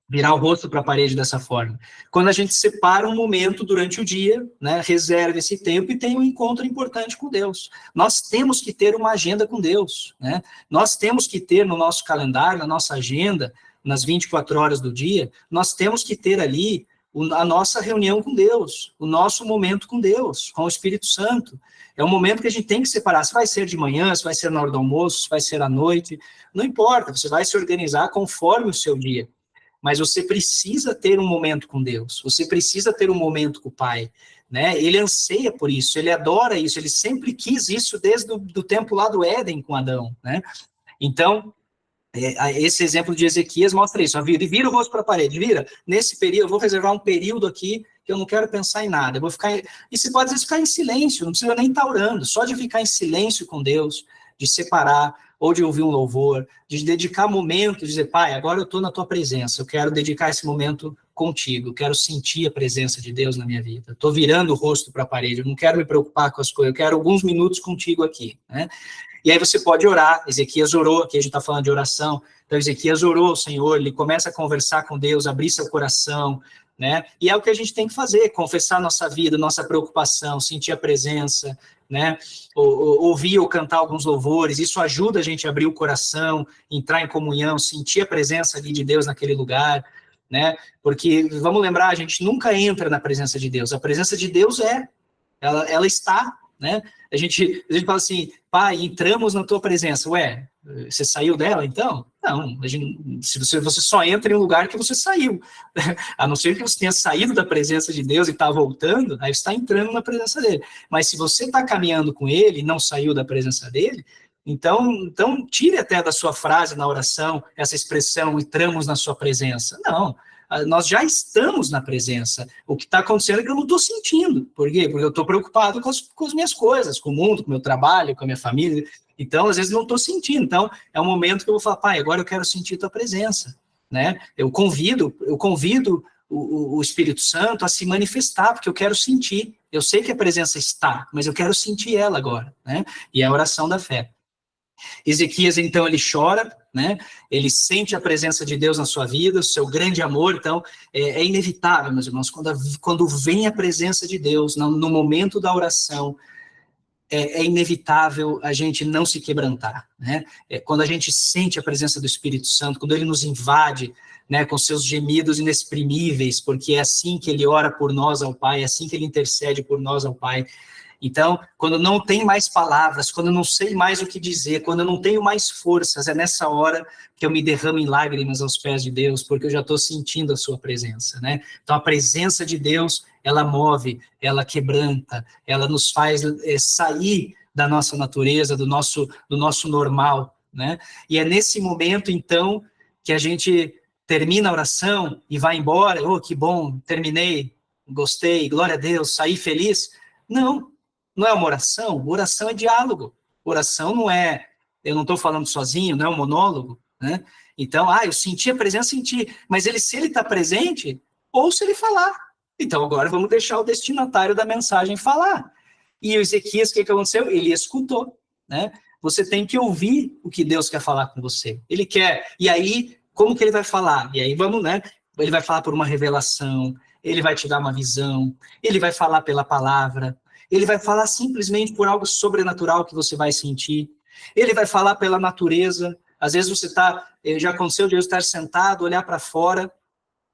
Virar o rosto para a parede dessa forma. Quando a gente separa um momento durante o dia, né, reserva esse tempo e tem um encontro importante com Deus. Nós temos que ter uma agenda com Deus, né? Nós temos que ter no nosso calendário, na nossa agenda, nas 24 horas do dia, nós temos que ter ali a nossa reunião com Deus, o nosso momento com Deus, com o Espírito Santo. É um momento que a gente tem que separar, se vai ser de manhã, se vai ser na hora do almoço, se vai ser à noite, não importa, você vai se organizar conforme o seu dia. Mas você precisa ter um momento com Deus, você precisa ter um momento com o Pai, né? Ele anseia por isso, ele adora isso, ele sempre quis isso desde o tempo lá do Éden com Adão, né? Então, esse exemplo de Ezequias mostra isso, vira o rosto para a parede, nesse período, eu vou reservar um período aqui que eu não quero pensar em nada, eu vou ficar, e você pode às vezes ficar em silêncio, não precisa nem estar orando, só de ficar em silêncio com Deus, de separar, ou de ouvir um louvor, de dedicar momentos, de dizer, Pai, agora eu estou na tua presença, eu quero dedicar esse momento contigo, eu quero sentir a presença de Deus na minha vida, estou virando o rosto para a parede, eu não quero me preocupar com as coisas, eu quero alguns minutos contigo aqui, né? E aí você pode orar, Ezequias orou, aqui a gente está falando de oração, então Ezequias orou ao Senhor, ele começa a conversar com Deus, abrir seu coração, né? E é o que a gente tem que fazer, confessar nossa vida, nossa preocupação, sentir a presença, né? Ouvir ou cantar alguns louvores, isso ajuda a gente a abrir o coração, entrar em comunhão, sentir a presença ali de Deus naquele lugar, né? Porque, vamos lembrar, a gente nunca entra na presença de Deus, a presença de Deus ela está, né? A gente fala assim, Pai, entramos na tua presença, ué, você saiu dela então? Não, se você só entra em um lugar que você saiu, a não ser que você tenha saído da presença de Deus e está voltando, aí você está entrando na presença dele, mas se você está caminhando com ele e não saiu da presença dele, então tire até da sua frase na oração essa expressão, entramos na sua presença, não, nós já estamos na presença. O que está acontecendo é que eu não estou sentindo. Por quê? Porque eu estou preocupado com as minhas coisas, com o mundo, com o meu trabalho, com a minha família. Então, às vezes, não estou sentindo. Então, é um momento que eu vou falar, Pai, agora eu quero sentir tua presença, né? Eu convido o Espírito Santo a se manifestar, porque eu quero sentir. Eu sei que a presença está, mas eu quero sentir ela agora, né? E é a oração da fé. Ezequias, então, ele chora, né? Ele sente a presença de Deus na sua vida, o seu grande amor, então, é inevitável, meus irmãos, quando vem a presença de Deus, no momento da oração, é inevitável a gente não se quebrantar, né? Quando a gente sente a presença do Espírito Santo, quando ele nos invade, né, com seus gemidos inexprimíveis, porque é assim que ele ora por nós ao Pai, é assim que ele intercede por nós ao Pai. Então, quando não tem mais palavras, quando eu não sei mais o que dizer, quando eu não tenho mais forças, é nessa hora que eu me derramo em lágrimas aos pés de Deus, porque eu já estou sentindo a sua presença, né? Então, a presença de Deus, ela move, ela quebranta, ela nos faz sair da nossa natureza, do nosso normal, né? E é nesse momento, então, que a gente termina a oração e vai embora, oh, que bom, terminei, gostei, glória a Deus, saí feliz. Não, não é uma oração. Oração é diálogo. Oração não é, eu não estou falando sozinho, não é um monólogo, né? Então, eu senti a presença, senti, mas se ele está presente, ouça ele falar. Então, agora vamos deixar o destinatário da mensagem falar. E o Ezequias, o que aconteceu? Ele escutou, né? Você tem que ouvir o que Deus quer falar com você. Ele quer, e aí, como que ele vai falar? E aí vamos, né? Ele vai falar por uma revelação, ele vai te dar uma visão, ele vai falar pela palavra, ele vai falar simplesmente por algo sobrenatural que você vai sentir, ele vai falar pela natureza. Às vezes você já aconteceu de eu estar sentado, olhar para fora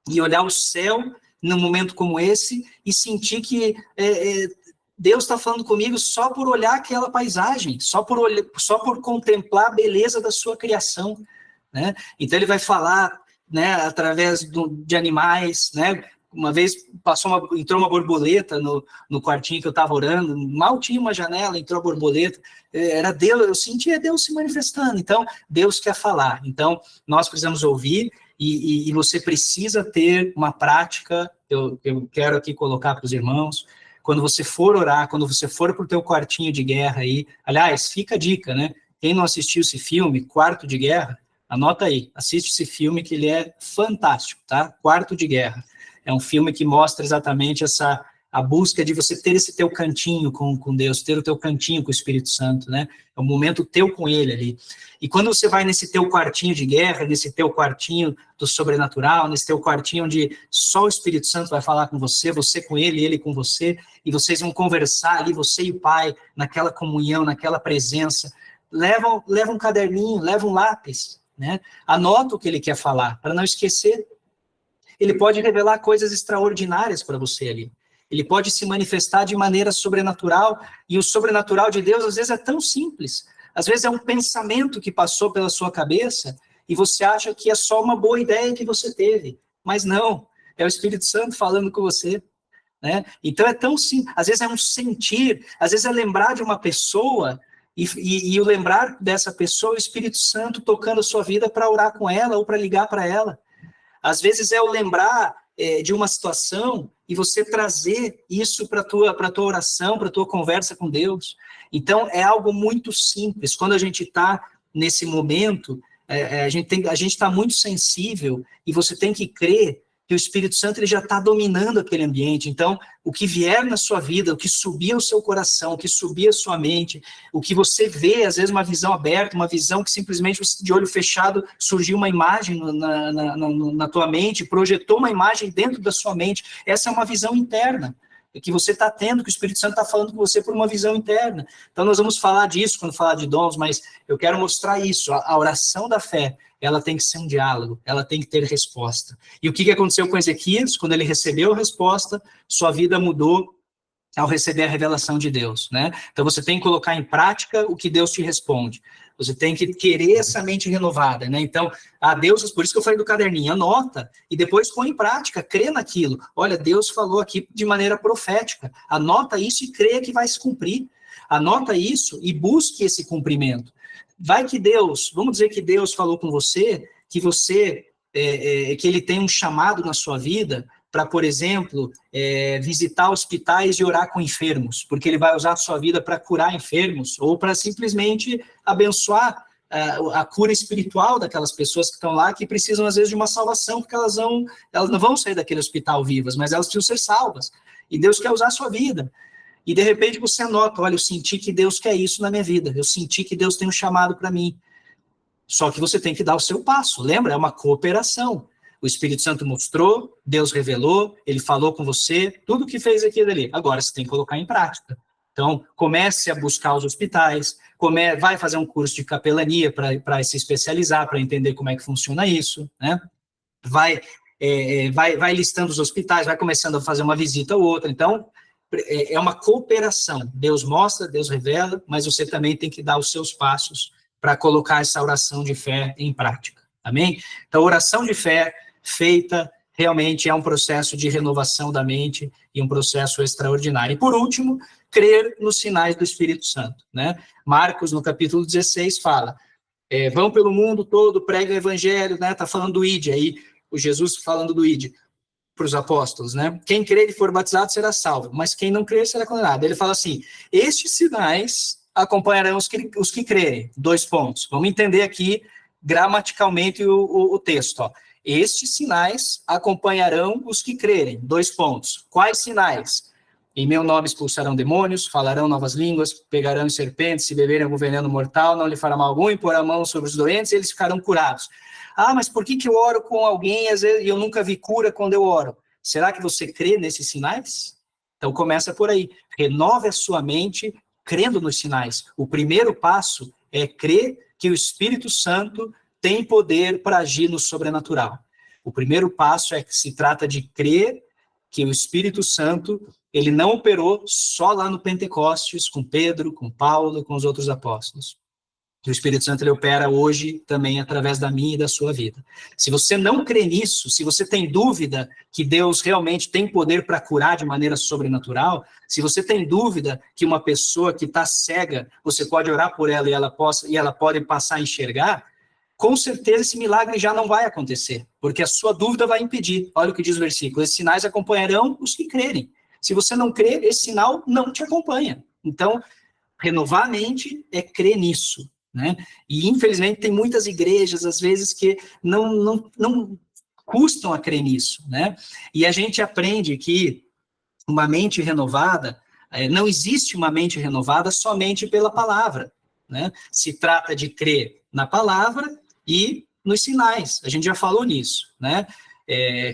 e olhar o céu num momento como esse e sentir que Deus está falando comigo só por olhar aquela paisagem, só por contemplar a beleza da sua criação, né? Então ele vai falar, né, através de animais, né? Uma vez entrou uma borboleta no quartinho que eu estava orando, mal tinha uma janela, entrou a borboleta, era Deus, eu sentia Deus se manifestando. Então Deus quer falar, então nós precisamos ouvir e você precisa ter uma prática. Eu quero aqui colocar para os irmãos, quando você for orar, quando você for para o teu quartinho de guerra aí, aliás, fica a dica, né? Quem não assistiu esse filme, Quarto de Guerra, anota aí, assiste esse filme que ele é fantástico, tá? Quarto de Guerra. É um filme que mostra exatamente a busca de você ter esse teu cantinho com Deus, ter o teu cantinho com o Espírito Santo, né? É um momento teu com ele ali. E quando você vai nesse teu quartinho de guerra, nesse teu quartinho do sobrenatural, nesse teu quartinho onde só o Espírito Santo vai falar com você com ele com você, e vocês vão conversar ali, você e o Pai, naquela comunhão, naquela presença, leva um caderninho, leva um lápis, né? Anota o que ele quer falar, para não esquecer. Ele pode revelar coisas extraordinárias para você ali. Ele pode se manifestar de maneira sobrenatural, e o sobrenatural de Deus, às vezes, é tão simples. Às vezes é um pensamento que passou pela sua cabeça, e você acha que é só uma boa ideia que você teve. Mas não, é o Espírito Santo falando com você, né? Então é tão simples. Às vezes é um sentir, às vezes é lembrar de uma pessoa, e o lembrar dessa pessoa, o Espírito Santo tocando a sua vida para orar com ela, ou para ligar para ela. Às vezes é o lembrar de uma situação e você trazer isso para a tua oração, para a tua conversa com Deus. Então, é algo muito simples. Quando a gente está nesse momento, a gente está muito sensível e você tem que crer que o Espírito Santo ele já está dominando aquele ambiente. Então, o que vier na sua vida, o que subir ao seu coração, o que subir à sua mente, o que você vê, às vezes uma visão aberta, uma visão que simplesmente de olho fechado surgiu uma imagem na tua mente, projetou uma imagem dentro da sua mente. Essa é uma visão interna que você está tendo, que o Espírito Santo está falando com você por uma visão interna. Então, nós vamos falar disso quando falar de dons, mas eu quero mostrar isso. A oração da fé, ela tem que ser um diálogo, ela tem que ter resposta. E o que aconteceu com Ezequias? Quando ele recebeu a resposta, sua vida mudou ao receber a revelação de Deus, né? Então, você tem que colocar em prática o que Deus te responde. Você tem que querer essa mente renovada, né? Então, Deus, por isso que eu falei do caderninho, anota e depois põe em prática, crê naquilo. Olha, Deus falou aqui de maneira profética. Anota isso e creia que vai se cumprir. Anota isso e busque esse cumprimento. Vai que Deus, vamos dizer que Deus falou com você, que ele tem um chamado na sua vida para, por exemplo, visitar hospitais e orar com enfermos, porque ele vai usar a sua vida para curar enfermos, ou para simplesmente abençoar a cura espiritual daquelas pessoas que estão lá, que precisam, às vezes, de uma salvação, porque elas não vão sair daquele hospital vivas, mas elas precisam ser salvas. E Deus quer usar a sua vida. E, de repente, você anota, olha, eu senti que Deus quer isso na minha vida, eu senti que Deus tem um chamado para mim. Só que você tem que dar o seu passo, lembra? É uma cooperação. O Espírito Santo mostrou, Deus revelou, ele falou com você, tudo que fez aqui e dali. Agora você tem que colocar em prática. Então, comece a buscar os hospitais, vai fazer um curso de capelania para se especializar, para entender como é que funciona isso, né? Vai listando os hospitais, vai começando a fazer uma visita ou outra. Então, é uma cooperação. Deus mostra, Deus revela, mas você também tem que dar os seus passos para colocar essa oração de fé em prática. Amém? Então, oração de fé feita realmente é um processo de renovação da mente e um processo extraordinário. E, por último, crer nos sinais do Espírito Santo, né? Marcos, no capítulo 16, fala, vão pelo mundo todo, preguem o evangelho, né? Está falando do ID aí, o Jesus falando do ID para os apóstolos, né? Quem crer e for batizado será salvo, mas quem não crer será condenado. Ele fala assim, estes sinais acompanharão os que crerem. 2 pontos. Vamos entender aqui gramaticalmente o texto, ó. Estes sinais acompanharão os que crerem. 2 pontos. Quais sinais? Em meu nome expulsarão demônios, falarão novas línguas, pegarão serpentes, se beberem algum veneno mortal, não lhe fará mal algum, e pôr a mão sobre os doentes, e eles ficarão curados. Ah, mas por que eu oro com alguém às vezes, e eu nunca vi cura quando eu oro? Será que você crê nesses sinais? Então começa por aí. Renove a sua mente crendo nos sinais. O primeiro passo é crer que o Espírito Santo tem poder para agir no sobrenatural. O primeiro passo é que se trata de crer que o Espírito Santo, ele não operou só lá no Pentecostes, com Pedro, com Paulo, com os outros apóstolos. O Espírito Santo, ele opera hoje também através da minha e da sua vida. Se você não crê nisso, se você tem dúvida que Deus realmente tem poder para curar de maneira sobrenatural, se você tem dúvida que uma pessoa que está cega, você pode orar por ela e ela pode passar a enxergar, com certeza esse milagre já não vai acontecer, porque a sua dúvida vai impedir. Olha o que diz o versículo, esses sinais acompanharão os que crerem. Se você não crê, esse sinal não te acompanha. Então, renovar a mente é crer nisso, né? E, infelizmente, tem muitas igrejas, às vezes, que não custam a crer nisso, né? E a gente aprende que uma mente renovada, não existe uma mente renovada somente pela palavra, né? Se trata de crer na palavra e nos sinais. A gente já falou nisso, né?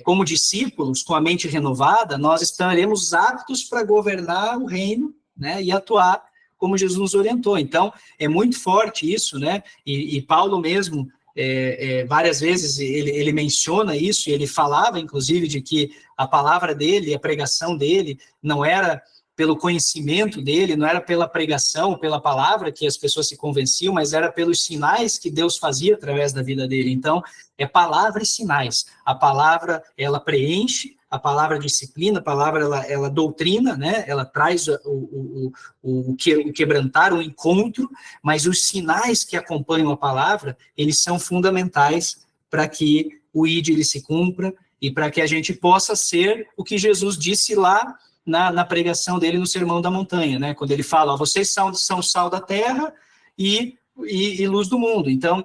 Como discípulos, com a mente renovada, nós estaremos aptos para governar o reino, né? E atuar como Jesus nos orientou. Então, é muito forte isso, né? E Paulo mesmo, várias vezes, ele menciona isso, e ele falava, inclusive, de que a palavra dele, a pregação dele, não era pelo conhecimento dele, não era pela pregação, pela palavra que as pessoas se convenciam, mas era pelos sinais que Deus fazia através da vida dele. Então, é palavra e sinais. A palavra, ela preenche, a palavra disciplina, a palavra, ela doutrina, né? Ela traz o quebrantar, o encontro, mas os sinais que acompanham a palavra, eles são fundamentais para que o ID ele se cumpra e para que a gente possa ser o que Jesus disse lá na pregação dele no Sermão da Montanha, né? Quando ele fala, ó, vocês são sal da terra e luz do mundo. Então,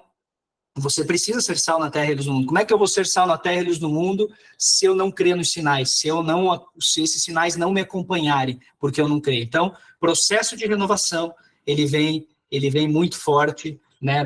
você precisa ser sal na terra e luz do mundo. Como é que eu vou ser sal na terra e luz do mundo se eu não crer nos sinais? Se esses sinais não me acompanharem, porque eu não creio? Então, processo de renovação, ele vem muito forte, né,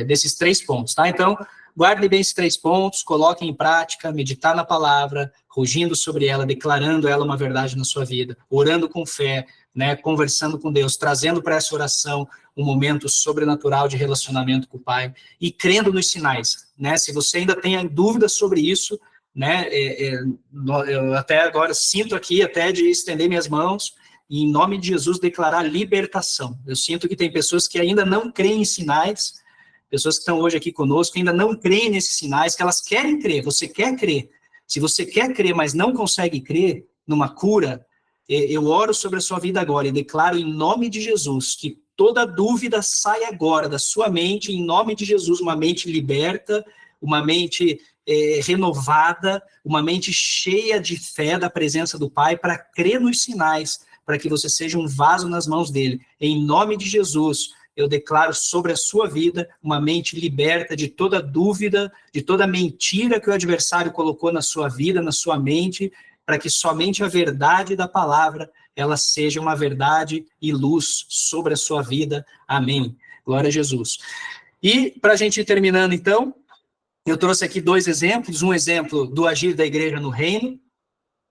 desses 3 pontos, tá? Então, guarde bem esses 3 pontos, coloque em prática, meditar na palavra, rugindo sobre ela, declarando ela uma verdade na sua vida, orando com fé, né, conversando com Deus, trazendo para essa oração um momento sobrenatural de relacionamento com o Pai e crendo nos sinais, né? Se você ainda tem dúvidas sobre isso, né, eu até agora sinto aqui até de estender minhas mãos e, em nome de Jesus, declarar libertação. Eu sinto que tem pessoas que ainda não creem em sinais, pessoas que estão hoje aqui conosco, ainda não creem nesses sinais, que elas querem crer, você quer crer. Se você quer crer, mas não consegue crer numa cura, eu oro sobre a sua vida agora e declaro em nome de Jesus que toda dúvida sai agora da sua mente, em nome de Jesus, uma mente liberta, uma mente renovada, uma mente cheia de fé da presença do Pai para crer nos sinais, para que você seja um vaso nas mãos dele. Em nome de Jesus, eu declaro sobre a sua vida uma mente liberta de toda dúvida, de toda mentira que o adversário colocou na sua vida, na sua mente, para que somente a verdade da palavra, ela seja uma verdade e luz sobre a sua vida. Amém. Glória a Jesus. E, para a gente ir terminando, então, eu trouxe aqui 2 exemplos. Um exemplo do agir da igreja no reino.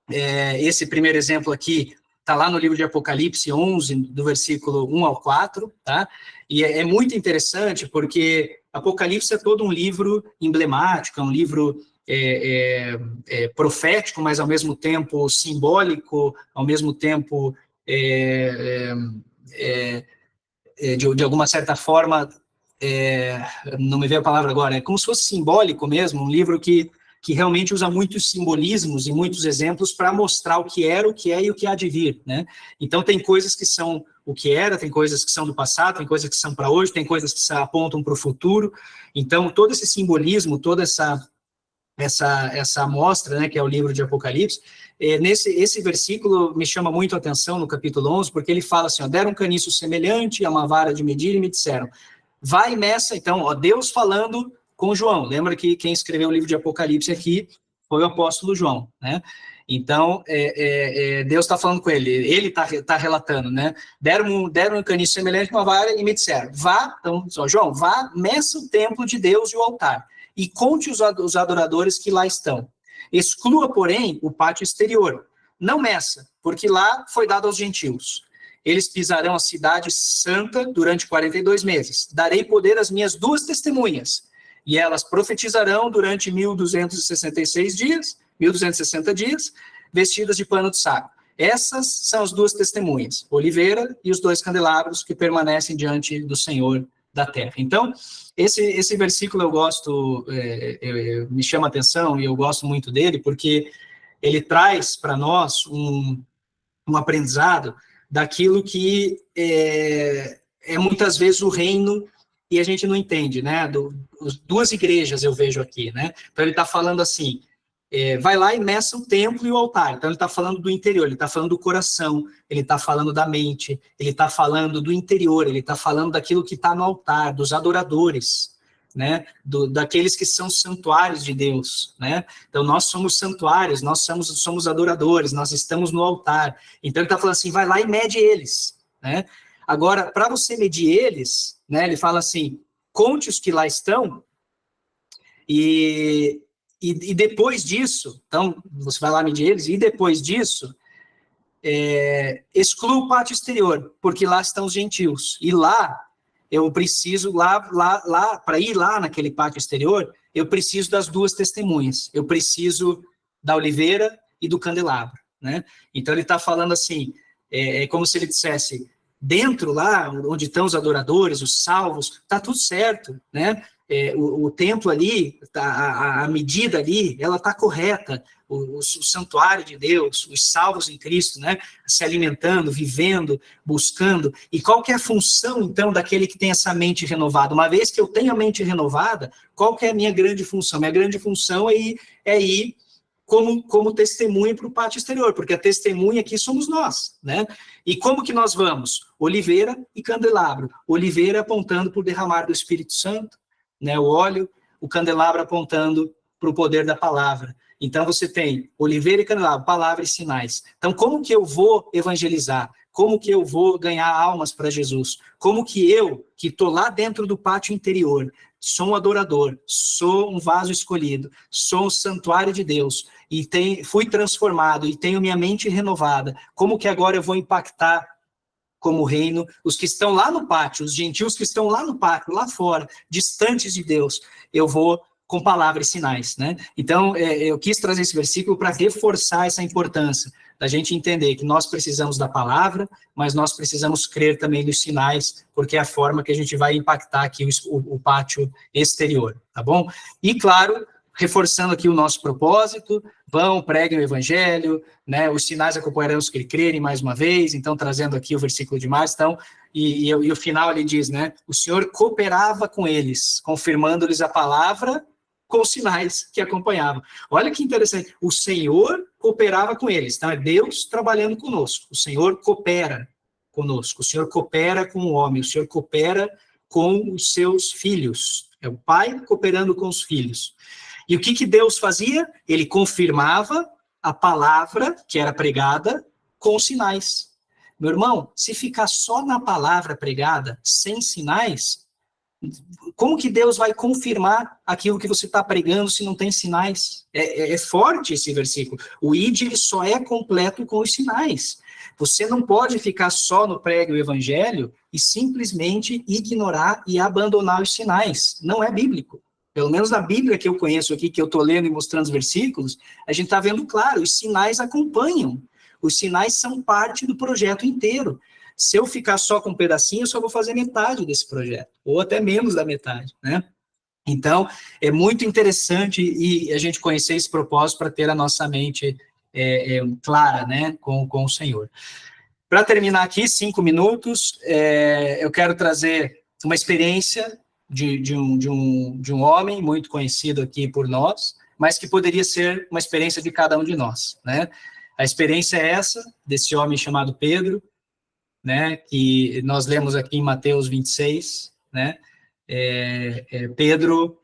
Esse primeiro exemplo aqui está lá no livro de Apocalipse 11, do versículo 1 ao 4, tá? E é muito interessante, porque Apocalipse é todo um livro emblemático, é um livro profético, mas ao mesmo tempo simbólico, ao mesmo tempo, de alguma certa forma, não me veio a palavra agora, é como se fosse simbólico mesmo, um livro que realmente usa muitos simbolismos e muitos exemplos para mostrar o que era, o que é e o que há de vir, né? Então, tem coisas que são o que era, tem coisas que são do passado, tem coisas que são para hoje, tem coisas que apontam para o futuro. Então, todo esse simbolismo, toda essa amostra, né, que é o livro de Apocalipse, esse versículo me chama muito a atenção no capítulo 11, porque ele fala assim, ó, deram um caniço semelhante a uma vara de medir e me disseram, vai e meça, então, ó, Deus falando com João. Lembra que quem escreveu o livro de Apocalipse aqui foi o apóstolo João, né? Então, Deus está falando com ele está relatando, né? Deram um caniço semelhante a uma vara e me disseram, vá, então, ó, João, vá, meça o templo de Deus e o altar, e conte os adoradores que lá estão. Exclua, porém, o pátio exterior. Não meça, porque lá foi dado aos gentios. Eles pisarão a cidade santa durante 42 meses. Darei poder às minhas 2 testemunhas, e elas profetizarão durante 1.266 dias, 1.260 dias, vestidas de pano de saco. Essas são as 2 testemunhas, Oliveira e os 2 candelabros que permanecem diante do Senhor da terra. Então, esse versículo eu gosto, me chama a atenção e eu gosto muito dele, porque ele traz para nós um aprendizado daquilo que é muitas vezes o reino e a gente não entende, né? 2 igrejas eu vejo aqui, né? Então ele está falando assim, vai lá e meça o templo e o altar. Então ele está falando do interior, ele está falando do coração, ele está falando da mente, ele está falando do interior, ele está falando daquilo que está no altar, dos adoradores, né? Daqueles que são santuários de Deus, né? Então nós somos santuários, nós somos adoradores, nós estamos no altar. Então ele está falando assim, vai lá e mede eles, né? Agora, para você medir eles, né? Ele fala assim, conte os que lá estão e depois disso, então, você vai lá medir eles, e depois disso, exclua o pátio exterior, porque lá estão os gentios. E lá, eu preciso, para ir lá naquele pátio exterior, eu preciso das 2 testemunhas. Eu preciso da oliveira e do candelabro, né? Então, ele está falando assim, é como se ele dissesse, dentro lá, onde estão os adoradores, os salvos, está tudo certo, né? O templo ali, a medida ali, ela está correta, o santuário de Deus, os salvos em Cristo, né, se alimentando, vivendo, buscando, e qual que é a função, então, daquele que tem essa mente renovada? Uma vez que eu tenho a mente renovada, qual que é a minha grande função? Minha grande função é ir como testemunha para o pátio exterior, porque a testemunha aqui somos nós, né? E como que nós vamos? Oliveira e candelabro. Oliveira apontando para o derramar do Espírito Santo, né, o óleo, o candelabro apontando para o poder da palavra. Então, você tem oliveira e candelabro, palavra e sinais. Então, como que eu vou evangelizar? Como que eu vou ganhar almas para Jesus? Como que eu, que estou lá dentro do pátio interior, sou um adorador, sou um vaso escolhido, sou um santuário de Deus, e fui transformado, e tenho minha mente renovada, como que agora eu vou impactar como reino, os que estão lá no pátio, os gentios que estão lá no pátio, lá fora, distantes de Deus, eu vou com palavras e sinais, né? Então, eu quis trazer esse versículo para reforçar essa importância, da gente entender que nós precisamos da palavra, mas nós precisamos crer também nos sinais, porque é a forma que a gente vai impactar aqui o pátio exterior, tá bom? E, claro, reforçando aqui o nosso propósito, vão, preguem o evangelho, né, os sinais acompanharão os que crerem, mais uma vez, então, trazendo aqui o versículo de Marcos, então, e o final ele diz, né, o Senhor cooperava com eles, confirmando-lhes a palavra com os sinais que acompanhavam. Olha que interessante, o Senhor cooperava com eles, então é Deus trabalhando conosco, o Senhor coopera conosco, o Senhor coopera com o homem, o Senhor coopera com os seus filhos, é o pai cooperando com os filhos. E o que Deus fazia? Ele confirmava a palavra que era pregada com os sinais. Meu irmão, se ficar só na palavra pregada, sem sinais, como que Deus vai confirmar aquilo que você está pregando se não tem sinais? É forte esse versículo. O ID ele só é completo com os sinais. Você não pode ficar só no prego e evangelho e simplesmente ignorar e abandonar os sinais. Não é bíblico. Pelo menos na Bíblia que eu conheço aqui, que eu estou lendo e mostrando os versículos, a gente está vendo claro, os sinais acompanham. Os sinais são parte do projeto inteiro. Se eu ficar só com um pedacinho, eu só vou fazer metade desse projeto, ou até menos da metade, né? Então, é muito interessante e a gente conhecer esse propósito para ter a nossa mente clara, né, com o Senhor. Para terminar aqui, 5 minutos, eu quero trazer uma experiência de um homem muito conhecido aqui por nós, mas que poderia ser uma experiência de cada um de nós, né? A experiência é essa, desse homem chamado Pedro, né, que nós lemos aqui em Mateus 26, né? Pedro,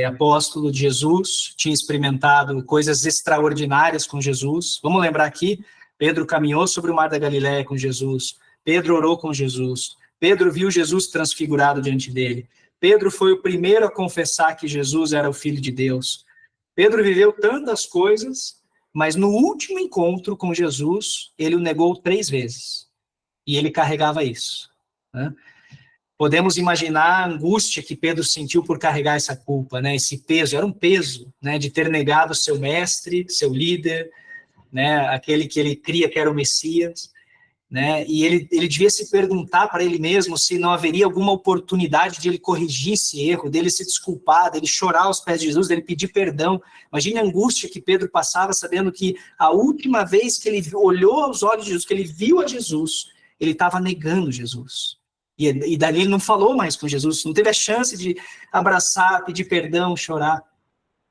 apóstolo de Jesus, tinha experimentado coisas extraordinárias com Jesus. Vamos lembrar aqui, Pedro caminhou sobre o mar da Galileia com Jesus, Pedro orou com Jesus, Pedro viu Jesus transfigurado diante dele, Pedro foi o primeiro a confessar que Jesus era o Filho de Deus. Pedro viveu tantas coisas, mas no último encontro com Jesus, ele o negou 3 vezes. E ele carregava isso, né? Podemos imaginar a angústia que Pedro sentiu por carregar essa culpa, né? Esse peso, era um peso, né? De ter negado seu mestre, seu líder, né? Aquele que ele cria que era o Messias, né? E ele devia se perguntar para ele mesmo se não haveria alguma oportunidade de ele corrigir esse erro, dele se desculpar, dele chorar aos pés de Jesus, dele pedir perdão. Imagine a angústia que Pedro passava sabendo que a última vez que ele olhou aos olhos de Jesus, que ele viu a Jesus, ele estava negando Jesus. E dali ele não falou mais com Jesus, não teve a chance de abraçar, pedir perdão, chorar,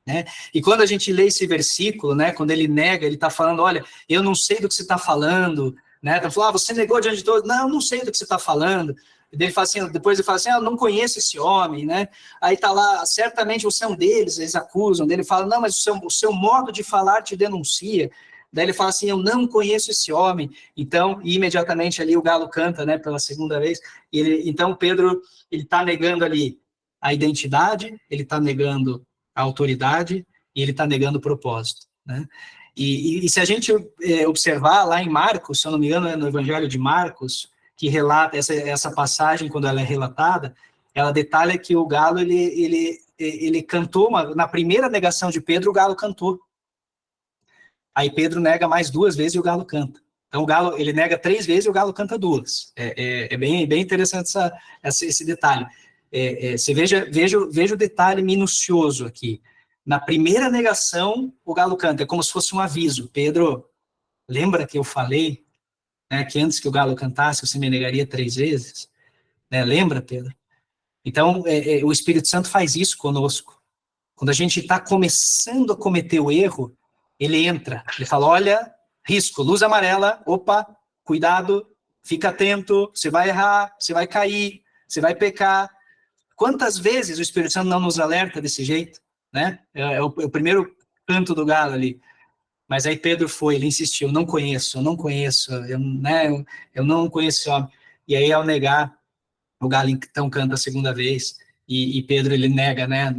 né? E quando a gente lê esse versículo, né, quando ele nega, ele está falando, olha, eu não sei do que você está falando, né? Então, falou, você negou diante de todos, não, eu não sei do que você está falando. E ele fala assim, depois ele fala assim, eu não conheço esse homem, né? Aí está lá, certamente você é um deles, eles acusam, ele fala, não, mas o seu modo de falar te denuncia. Daí ele fala assim, eu não conheço esse homem. Então, imediatamente ali o galo canta, né, pela segunda vez. Então, Pedro, ele está negando ali a identidade, ele está negando a autoridade e ele está negando o propósito, né? E se a gente observar lá em Marcos, se eu não me engano, é no Evangelho de Marcos, que relata essa passagem, quando ela é relatada, ela detalha que o galo, ele cantou, na primeira negação de Pedro, o galo cantou. Aí Pedro nega mais 2 vezes e o galo canta. Então o galo, ele nega 3 vezes e o galo canta 2. É bem interessante esse detalhe. Você veja o detalhe minucioso aqui. Na primeira negação, o galo canta. É como se fosse um aviso. Pedro, lembra que eu falei, né, que antes que o galo cantasse, você me negaria 3 vezes? Né, lembra, Pedro? Então, o Espírito Santo faz isso conosco. Quando a gente está começando a cometer o erro, ele entra, ele fala, olha, risco, luz amarela, opa, cuidado, fica atento, você vai errar, você vai cair, você vai pecar. Quantas vezes o Espírito Santo não nos alerta desse jeito, né? É o primeiro canto do galo ali. Mas aí Pedro ele insistiu, eu não conheço, eu não conheço esse homem. E aí, ao negar, o galo então canta a segunda vez. E Pedro, ele nega, né?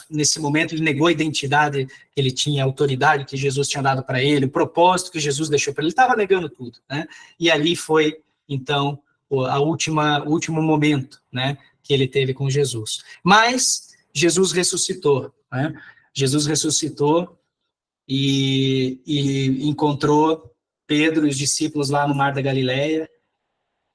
Nesse momento, ele negou a identidade que ele tinha, a autoridade que Jesus tinha dado para ele, o propósito que Jesus deixou para ele. Ele estava negando tudo, né? E ali foi, então, o último momento, né, que ele teve com Jesus. Mas Jesus ressuscitou, né? Jesus ressuscitou e encontrou Pedro e os discípulos lá no Mar da Galileia.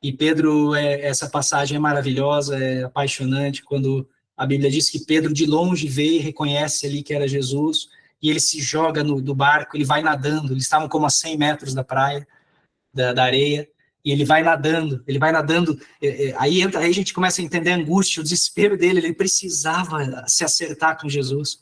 E Pedro, essa passagem é maravilhosa, é apaixonante, quando a Bíblia diz que Pedro de longe vê e reconhece ali que era Jesus, e ele se joga do barco, ele vai nadando, eles estavam como a 100 metros da praia, da areia, e ele vai nadando, aí a gente começa a entender a angústia, o desespero dele, ele precisava se acertar com Jesus.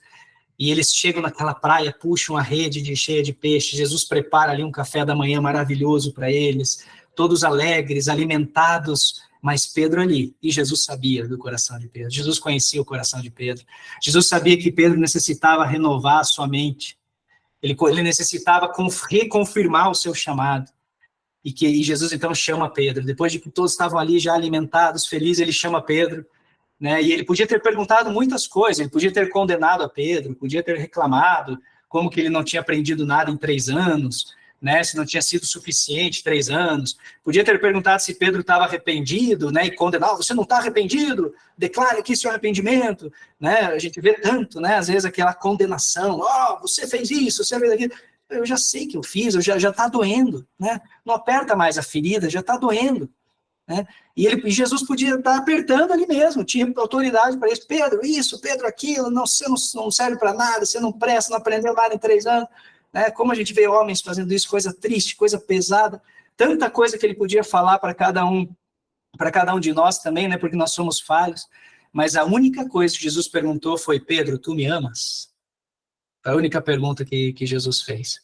E eles chegam naquela praia, puxam a rede cheia de peixe, Jesus prepara ali um café da manhã maravilhoso para eles, todos alegres, alimentados, mas Pedro ali, e Jesus sabia do coração de Pedro, Jesus conhecia o coração de Pedro, Jesus sabia que Pedro necessitava renovar a sua mente, ele necessitava reconfirmar o seu chamado, e Jesus então chama Pedro, depois de que todos estavam ali já alimentados, felizes, ele chama Pedro, né? E ele podia ter perguntado muitas coisas, ele podia ter condenado a Pedro, podia ter reclamado como que ele não tinha aprendido nada em 3 anos, né? Se não tinha sido suficiente 3 anos, podia ter perguntado se Pedro estava arrependido, né? E condenar, você não está arrependido? Declare aqui seu arrependimento, né? A gente vê tanto, né? Às vezes aquela condenação, você fez isso, você fez aquilo. Eu já sei que eu fiz, já está doendo, né? Não aperta mais a ferida, já está doendo. Né? E Jesus podia estar apertando ali mesmo, tinha autoridade para isso, Pedro, aquilo, você não serve para nada, você não presta, não aprendeu nada em 3 anos, né? Como a gente vê homens fazendo isso, coisa triste, coisa pesada, tanta coisa que ele podia falar para cada um de nós também, né, porque nós somos falhos, mas a única coisa que Jesus perguntou foi: Pedro, tu me amas? Foi a única pergunta que Jesus fez.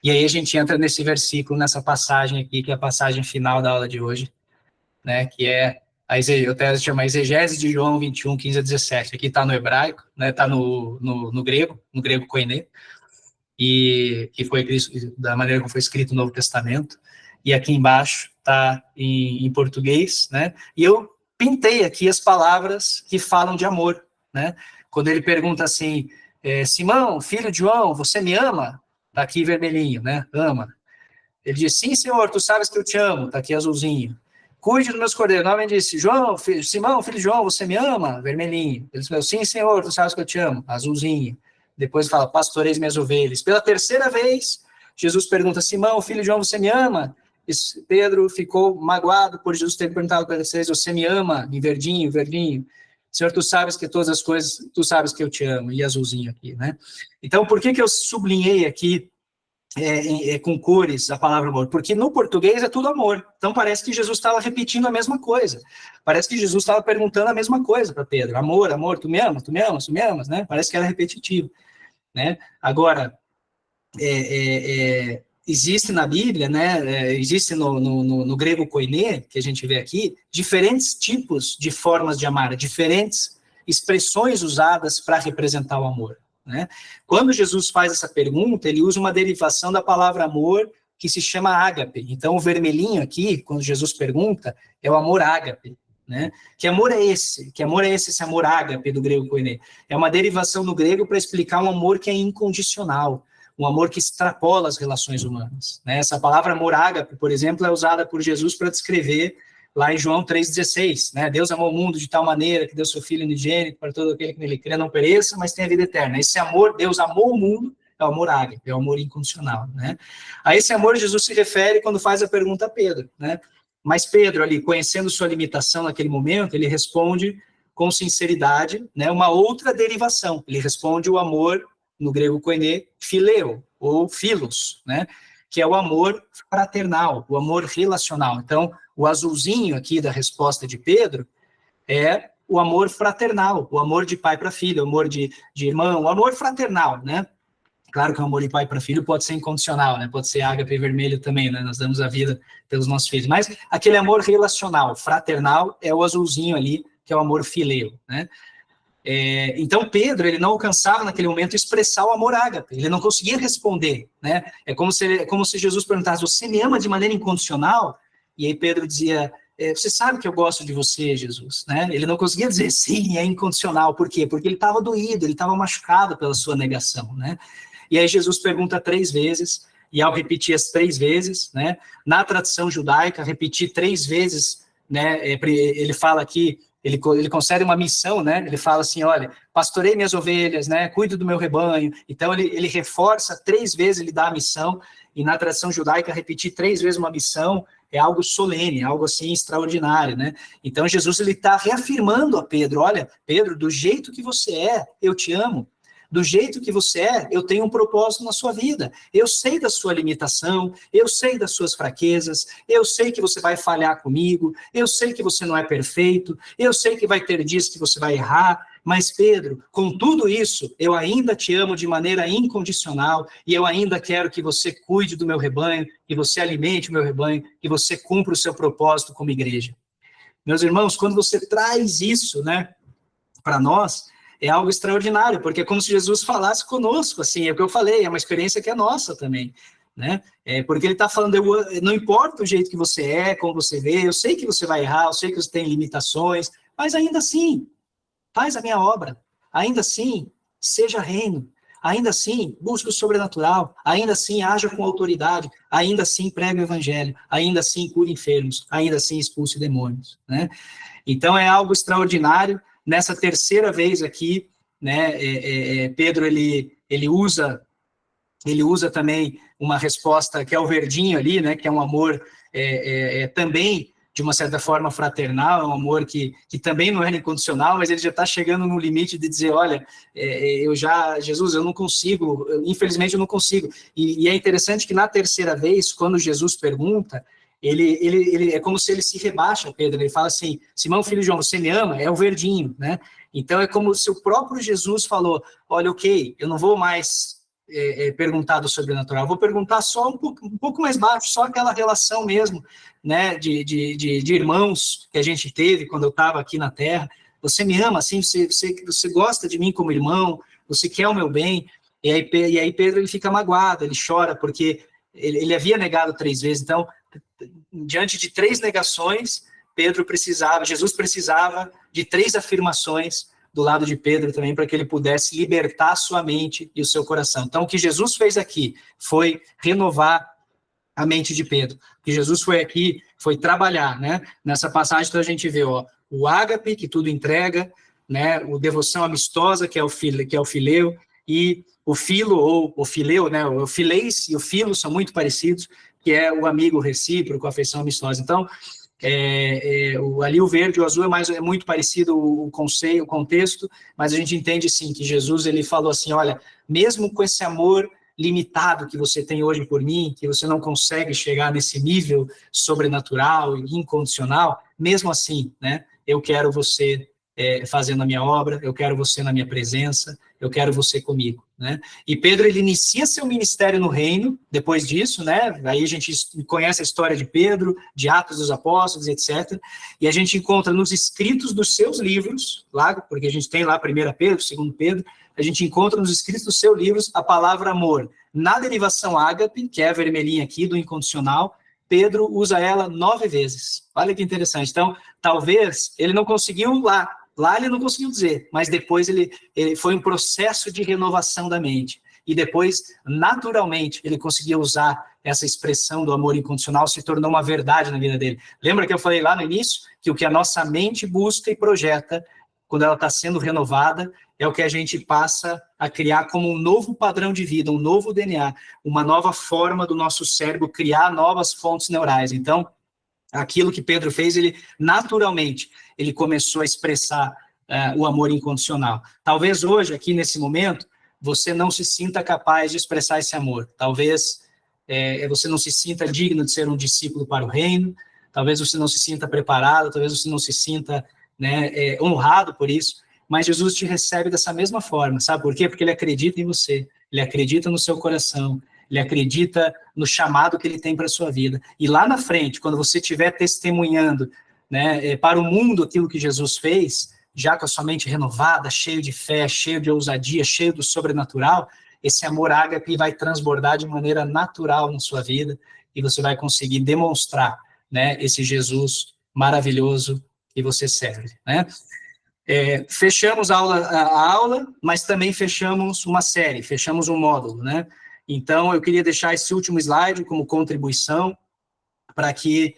E aí a gente entra nesse versículo, nessa passagem aqui, que é a passagem final da aula de hoje, né, que é eu até chamo a exegese de João 21, 15 a 17. Aqui está no hebraico, né, está no grego koiné, e que foi da maneira como foi escrito o Novo Testamento, e aqui embaixo está em português, né, e eu pintei aqui as palavras que falam de amor, né, quando ele pergunta assim, Simão, filho de João, você me ama? Está aqui vermelhinho, né, ama. Ele diz, sim, Senhor, tu sabes que eu te amo, está aqui azulzinho. Cuide dos meus cordeiros. O homem disse, Simão, filho de João, você me ama? Vermelhinho. Ele disse, sim, Senhor, tu sabes que eu te amo, azulzinho. Depois fala, pastoreis minhas ovelhas. Pela terceira vez, Jesus pergunta, Simão, filho de João, você me ama? E Pedro ficou magoado por Jesus ter perguntado para vocês, você me ama? Em verdinho, verdinho. Senhor, tu sabes que todas as coisas, tu sabes que eu te amo. E azulzinho aqui, né? Então, por que eu sublinhei aqui com cores a palavra amor? Porque no português é tudo amor. Então parece que Jesus estava repetindo a mesma coisa. Parece que Jesus estava perguntando a mesma coisa para Pedro. Amor, amor, tu me amas? Tu me amas? Tu me amas? Né? Parece que era repetitivo. Né? Agora, existe na Bíblia, né, existe no grego koiné, que a gente vê aqui, diferentes tipos de formas de amar, diferentes expressões usadas para representar o amor. Né? Quando Jesus faz essa pergunta, ele usa uma derivação da palavra amor que se chama ágape. Então, o vermelhinho aqui, quando Jesus pergunta, é o amor ágape. Né? Que amor é esse? Que amor é esse amor ágape do grego koiné? É uma derivação do grego para explicar um amor que é incondicional, um amor que extrapola as relações humanas. Né? Essa palavra amor ágape, por exemplo, é usada por Jesus para descrever lá em João 3,16, né? Deus amou o mundo de tal maneira que deu seu Filho unigênito para todo aquele que nele crê não pereça, mas tenha vida eterna. Esse amor, Deus amou o mundo, é o amor ágape, é o amor incondicional, né? A esse amor Jesus se refere quando faz a pergunta a Pedro, né? Mas Pedro, ali, conhecendo sua limitação naquele momento, ele responde com sinceridade, né? Uma outra derivação. Ele responde o amor, no grego koiné, phileo, ou philos, né? Que é o amor fraternal, o amor relacional. Então, o azulzinho aqui da resposta de Pedro é o amor fraternal, o amor de pai para filho, o amor de irmão, o amor fraternal, né? Claro que o amor de pai para filho pode ser incondicional, né? Pode ser ágape vermelho também, né? Nós damos a vida pelos nossos filhos. Mas aquele amor relacional, fraternal, é o azulzinho ali, que é o amor fileo, né? Então Pedro, ele não alcançava naquele momento expressar o amor ágape, ele não conseguia responder, né? É como se Jesus perguntasse, você me ama de maneira incondicional? E aí Pedro dizia, você sabe que eu gosto de você, Jesus, né? Ele não conseguia dizer sim, é incondicional. Por quê? Porque ele estava doído, ele estava machucado pela sua negação, né? E aí Jesus pergunta 3 vezes, e ao repetir as 3 vezes, né? Na tradição judaica, repetir 3 vezes, né? Ele fala aqui, ele concede uma missão, né? Ele fala assim, olha, pastorei minhas ovelhas, né? Cuido do meu rebanho. Então ele reforça 3 vezes, ele dá a missão. E na tradição judaica, repetir 3 vezes uma missão é algo solene, algo assim extraordinário, né? Então Jesus, ele está reafirmando a Pedro, olha, Pedro, do jeito que você é, eu te amo. Do jeito que você é, eu tenho um propósito na sua vida. Eu sei da sua limitação, eu sei das suas fraquezas, eu sei que você vai falhar comigo, eu sei que você não é perfeito, eu sei que vai ter dias que você vai errar, mas Pedro, com tudo isso, eu ainda te amo de maneira incondicional e eu ainda quero que você cuide do meu rebanho, que você alimente o meu rebanho, que você cumpra o seu propósito como igreja. Meus irmãos, quando você traz isso, né, para nós, é algo extraordinário, porque é como se Jesus falasse conosco, assim, é o que eu falei, é uma experiência que é nossa também, né? Porque ele está falando, não importa o jeito que você é, como você vê, eu sei que você vai errar, eu sei que você tem limitações, mas ainda assim, faz a minha obra, ainda assim, seja reino, ainda assim, busque o sobrenatural, ainda assim, haja com autoridade, ainda assim, pregue o evangelho, ainda assim, cure enfermos, ainda assim, expulse demônios, né? Então, é algo extraordinário. Nessa terceira vez aqui, né, Pedro, ele usa também uma resposta que é o verdinho ali, né, que é um amor também de uma certa forma fraternal, é um amor que também não era incondicional, mas ele já está chegando no limite de dizer, olha, Jesus, eu não consigo, infelizmente eu não consigo. E é interessante que na terceira vez, quando Jesus pergunta, ele é como se ele se rebaixa, Pedro, ele fala assim, Simão, filho de João, você me ama? É o verdinho, né? Então é como se o próprio Jesus falou, olha, ok, eu não vou mais perguntar do sobrenatural, vou perguntar só um pouco mais baixo, só aquela relação mesmo, né, de irmãos que a gente teve quando eu estava aqui na Terra. Você me ama, assim, você gosta de mim como irmão, você quer o meu bem. E aí Pedro ele fica magoado, ele chora, porque ele havia negado 3 vezes. Então, diante de 3 negações, Jesus precisava de 3 afirmações do lado de Pedro também, para que ele pudesse libertar a sua mente e o seu coração. Então, o que Jesus fez aqui foi renovar a mente de Pedro. O que Jesus foi aqui foi trabalhar, né? Nessa passagem então, a gente vê o ágape, que tudo entrega, né? O devoção amistosa, que é o fileu, e o filo, ou o fileu, né? O fileis e o filo são muito parecidos, que é o amigo recíproco, a afeição amistosa. Então, ali o verde e o azul é muito parecido o conceito, o contexto, mas a gente entende sim que Jesus ele falou assim, olha, mesmo com esse amor limitado que você tem hoje por mim, que você não consegue chegar nesse nível sobrenatural e incondicional, mesmo assim, né, eu quero você fazendo a minha obra, eu quero você na minha presença, eu quero você comigo, né? E Pedro, ele inicia seu ministério no reino, depois disso, né? Aí a gente conhece a história de Pedro, de Atos dos Apóstolos, etc. E a gente encontra nos escritos dos seus livros, lá, porque a gente tem lá 1 Pedro, 2 Pedro, a gente encontra nos escritos dos seus livros a palavra amor. Na derivação ágape, que é a vermelhinha aqui, do incondicional, Pedro usa ela 9 vezes. Olha que interessante. Então, talvez ele não conseguiu lá ele não conseguiu dizer, mas depois ele foi um processo de renovação da mente. E depois, naturalmente, ele conseguiu usar essa expressão do amor incondicional, se tornou uma verdade na vida dele. Lembra que eu falei lá no início que o que a nossa mente busca e projeta, quando ela está sendo renovada, é o que a gente passa a criar como um novo padrão de vida, um novo DNA, uma nova forma do nosso cérebro criar novas fontes neurais. Então, aquilo que Pedro fez, ele naturalmente, ele começou a expressar o amor incondicional. Talvez hoje, aqui nesse momento, você não se sinta capaz de expressar esse amor. Talvez você não se sinta digno de ser um discípulo para o reino, talvez você não se sinta preparado, talvez você não se sinta honrado por isso, mas Jesus te recebe dessa mesma forma, sabe por quê? Porque ele acredita em você, ele acredita no seu coração, ele acredita no chamado que ele tem para a sua vida. E lá na frente, quando você estiver testemunhando, né, para o mundo aquilo que Jesus fez, já com a sua mente renovada, cheio de fé, cheio de ousadia, cheio do sobrenatural, esse amor ágape vai transbordar de maneira natural na sua vida e você vai conseguir demonstrar, né, esse Jesus maravilhoso que você serve, né? Fechamos a aula, mas também fechamos uma série, fechamos um módulo, né? Então, eu queria deixar esse último slide como contribuição para que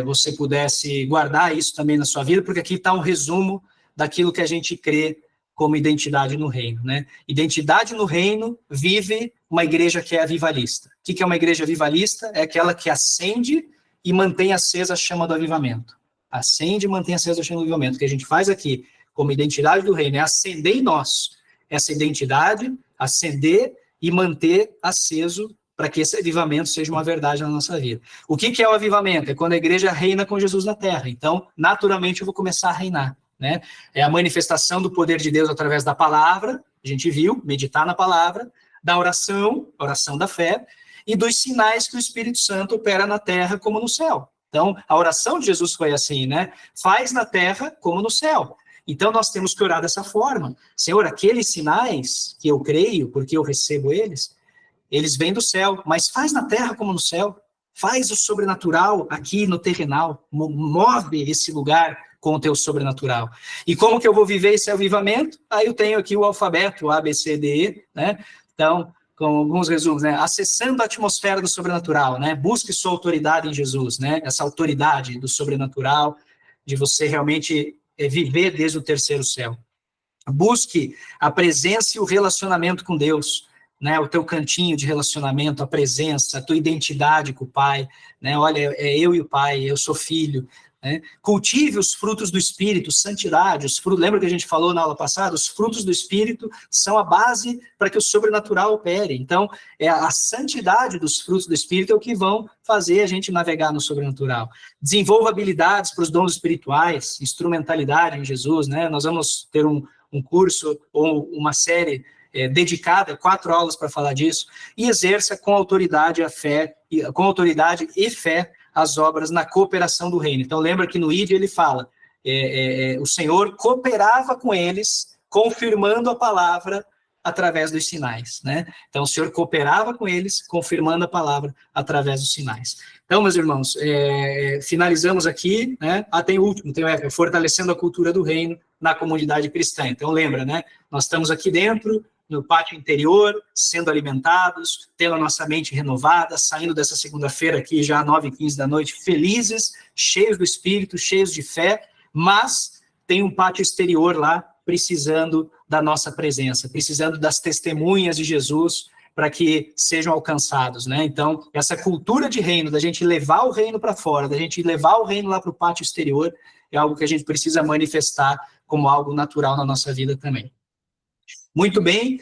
você pudesse guardar isso também na sua vida, porque aqui está um resumo daquilo que a gente crê como identidade no reino, né? Identidade no reino vive uma igreja que é avivalista. O que é uma igreja avivalista? É aquela que acende e mantém acesa a chama do avivamento. Acende e mantém acesa a chama do avivamento. O que a gente faz aqui, como identidade do reino, é acender em nós essa identidade, acender e manter aceso para que esse avivamento seja uma verdade na nossa vida. O que é o avivamento? É quando a igreja reina com Jesus na terra. Então, naturalmente, eu vou começar a reinar, né? É a manifestação do poder de Deus através da palavra, a gente viu, meditar na palavra, da oração, oração da fé, e dos sinais que o Espírito Santo opera na terra como no céu. Então, a oração de Jesus foi assim, né? Faz na terra como no céu. Então, nós temos que orar dessa forma. Senhor, aqueles sinais que eu creio, porque eu recebo eles vêm do céu, mas faz na terra como no céu. Faz o sobrenatural aqui no terrenal. Move esse lugar com o teu sobrenatural. E como que eu vou viver esse avivamento? Aí eu tenho aqui o alfabeto, A, B, C, D, E, né? Então, com alguns resumos, né? Acessando a atmosfera do sobrenatural, né? Busque sua autoridade em Jesus, né? Essa autoridade do sobrenatural, de você realmente viver desde o terceiro céu. Busque a presença e o relacionamento com Deus, né, o teu cantinho de relacionamento, a presença, a tua identidade com o Pai, né, olha, é eu e o Pai, eu sou filho, né? Cultive os frutos do Espírito, santidade, os frutos, lembra que a gente falou na aula passada? Os frutos do Espírito são a base para que o sobrenatural opere. Então, é a santidade dos frutos do Espírito é o que vão fazer a gente navegar no sobrenatural. Desenvolva habilidades para os dons espirituais, instrumentalidade em Jesus, né? Nós vamos ter um curso ou uma série dedicada, 4 aulas para falar disso, e exerça com autoridade a fé, com autoridade e fé as obras na cooperação do reino. Então, lembra que no ID ele fala, o Senhor cooperava com eles, confirmando a palavra através dos sinais, né? Então, o Senhor cooperava com eles, confirmando a palavra através dos sinais. Então, meus irmãos, finalizamos aqui, né? Tem o último, tem o fortalecendo a cultura do reino na comunidade cristã. Então, lembra, né? Nós estamos aqui dentro, no pátio interior, sendo alimentados, tendo a nossa mente renovada, saindo dessa segunda-feira aqui já às 9h15 da noite, felizes, cheios do Espírito, cheios de fé, mas tem um pátio exterior lá, precisando da nossa presença, precisando das testemunhas de Jesus para que sejam alcançados, né? Então, essa cultura de reino, da gente levar o reino para fora, da gente levar o reino lá para o pátio exterior, é algo que a gente precisa manifestar como algo natural na nossa vida também. Muito bem,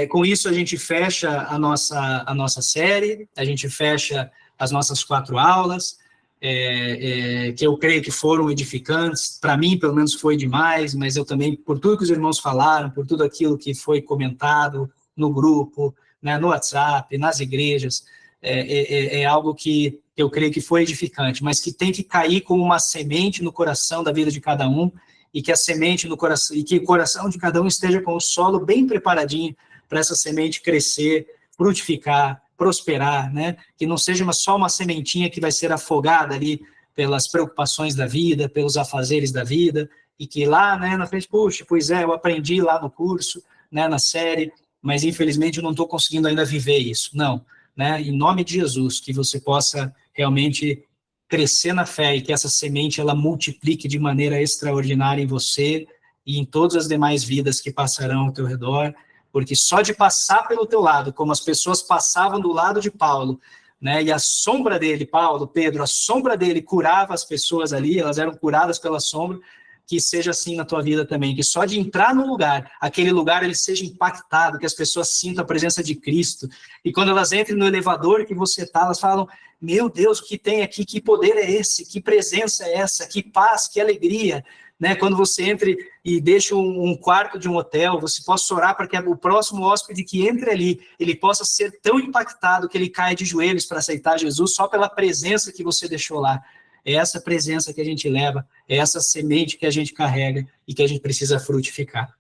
com isso a gente fecha a nossa série, a gente fecha as nossas 4 aulas, que eu creio que foram edificantes, para mim pelo menos foi demais, mas eu também, por tudo que os irmãos falaram, por tudo aquilo que foi comentado no grupo, né, no WhatsApp, nas igrejas, é algo que eu creio que foi edificante, mas que tem que cair como uma semente no coração da vida de cada um, e que a semente no coração, e que o coração de cada um esteja com o solo bem preparadinho para essa semente crescer, frutificar, prosperar, né? Que não seja só uma sementinha que vai ser afogada ali pelas preocupações da vida, pelos afazeres da vida, e que lá, né, na frente, puxa, pois eu aprendi lá no curso, né, na série, mas infelizmente eu não estou conseguindo ainda viver isso. Não, né? Em nome de Jesus, que você possa realmente crescer na fé e que essa semente ela multiplique de maneira extraordinária em você e em todas as demais vidas que passarão ao teu redor, porque só de passar pelo teu lado, como as pessoas passavam do lado de Paulo, né, e a sombra dele, Paulo, Pedro, a sombra dele curava as pessoas ali, elas eram curadas pela sombra, que seja assim na tua vida também, que só de entrar no lugar, aquele lugar ele seja impactado, que as pessoas sintam a presença de Cristo, e quando elas entrem no elevador que você está, elas falam, meu Deus, o que tem aqui, que poder é esse, que presença é essa, que paz, que alegria, né? Quando você entre e deixa um quarto de um hotel, você possa orar para que o próximo hóspede que entre ali, ele possa ser tão impactado que ele caia de joelhos para aceitar Jesus só pela presença que você deixou lá. É essa presença que a gente leva, é essa semente que a gente carrega e que a gente precisa frutificar.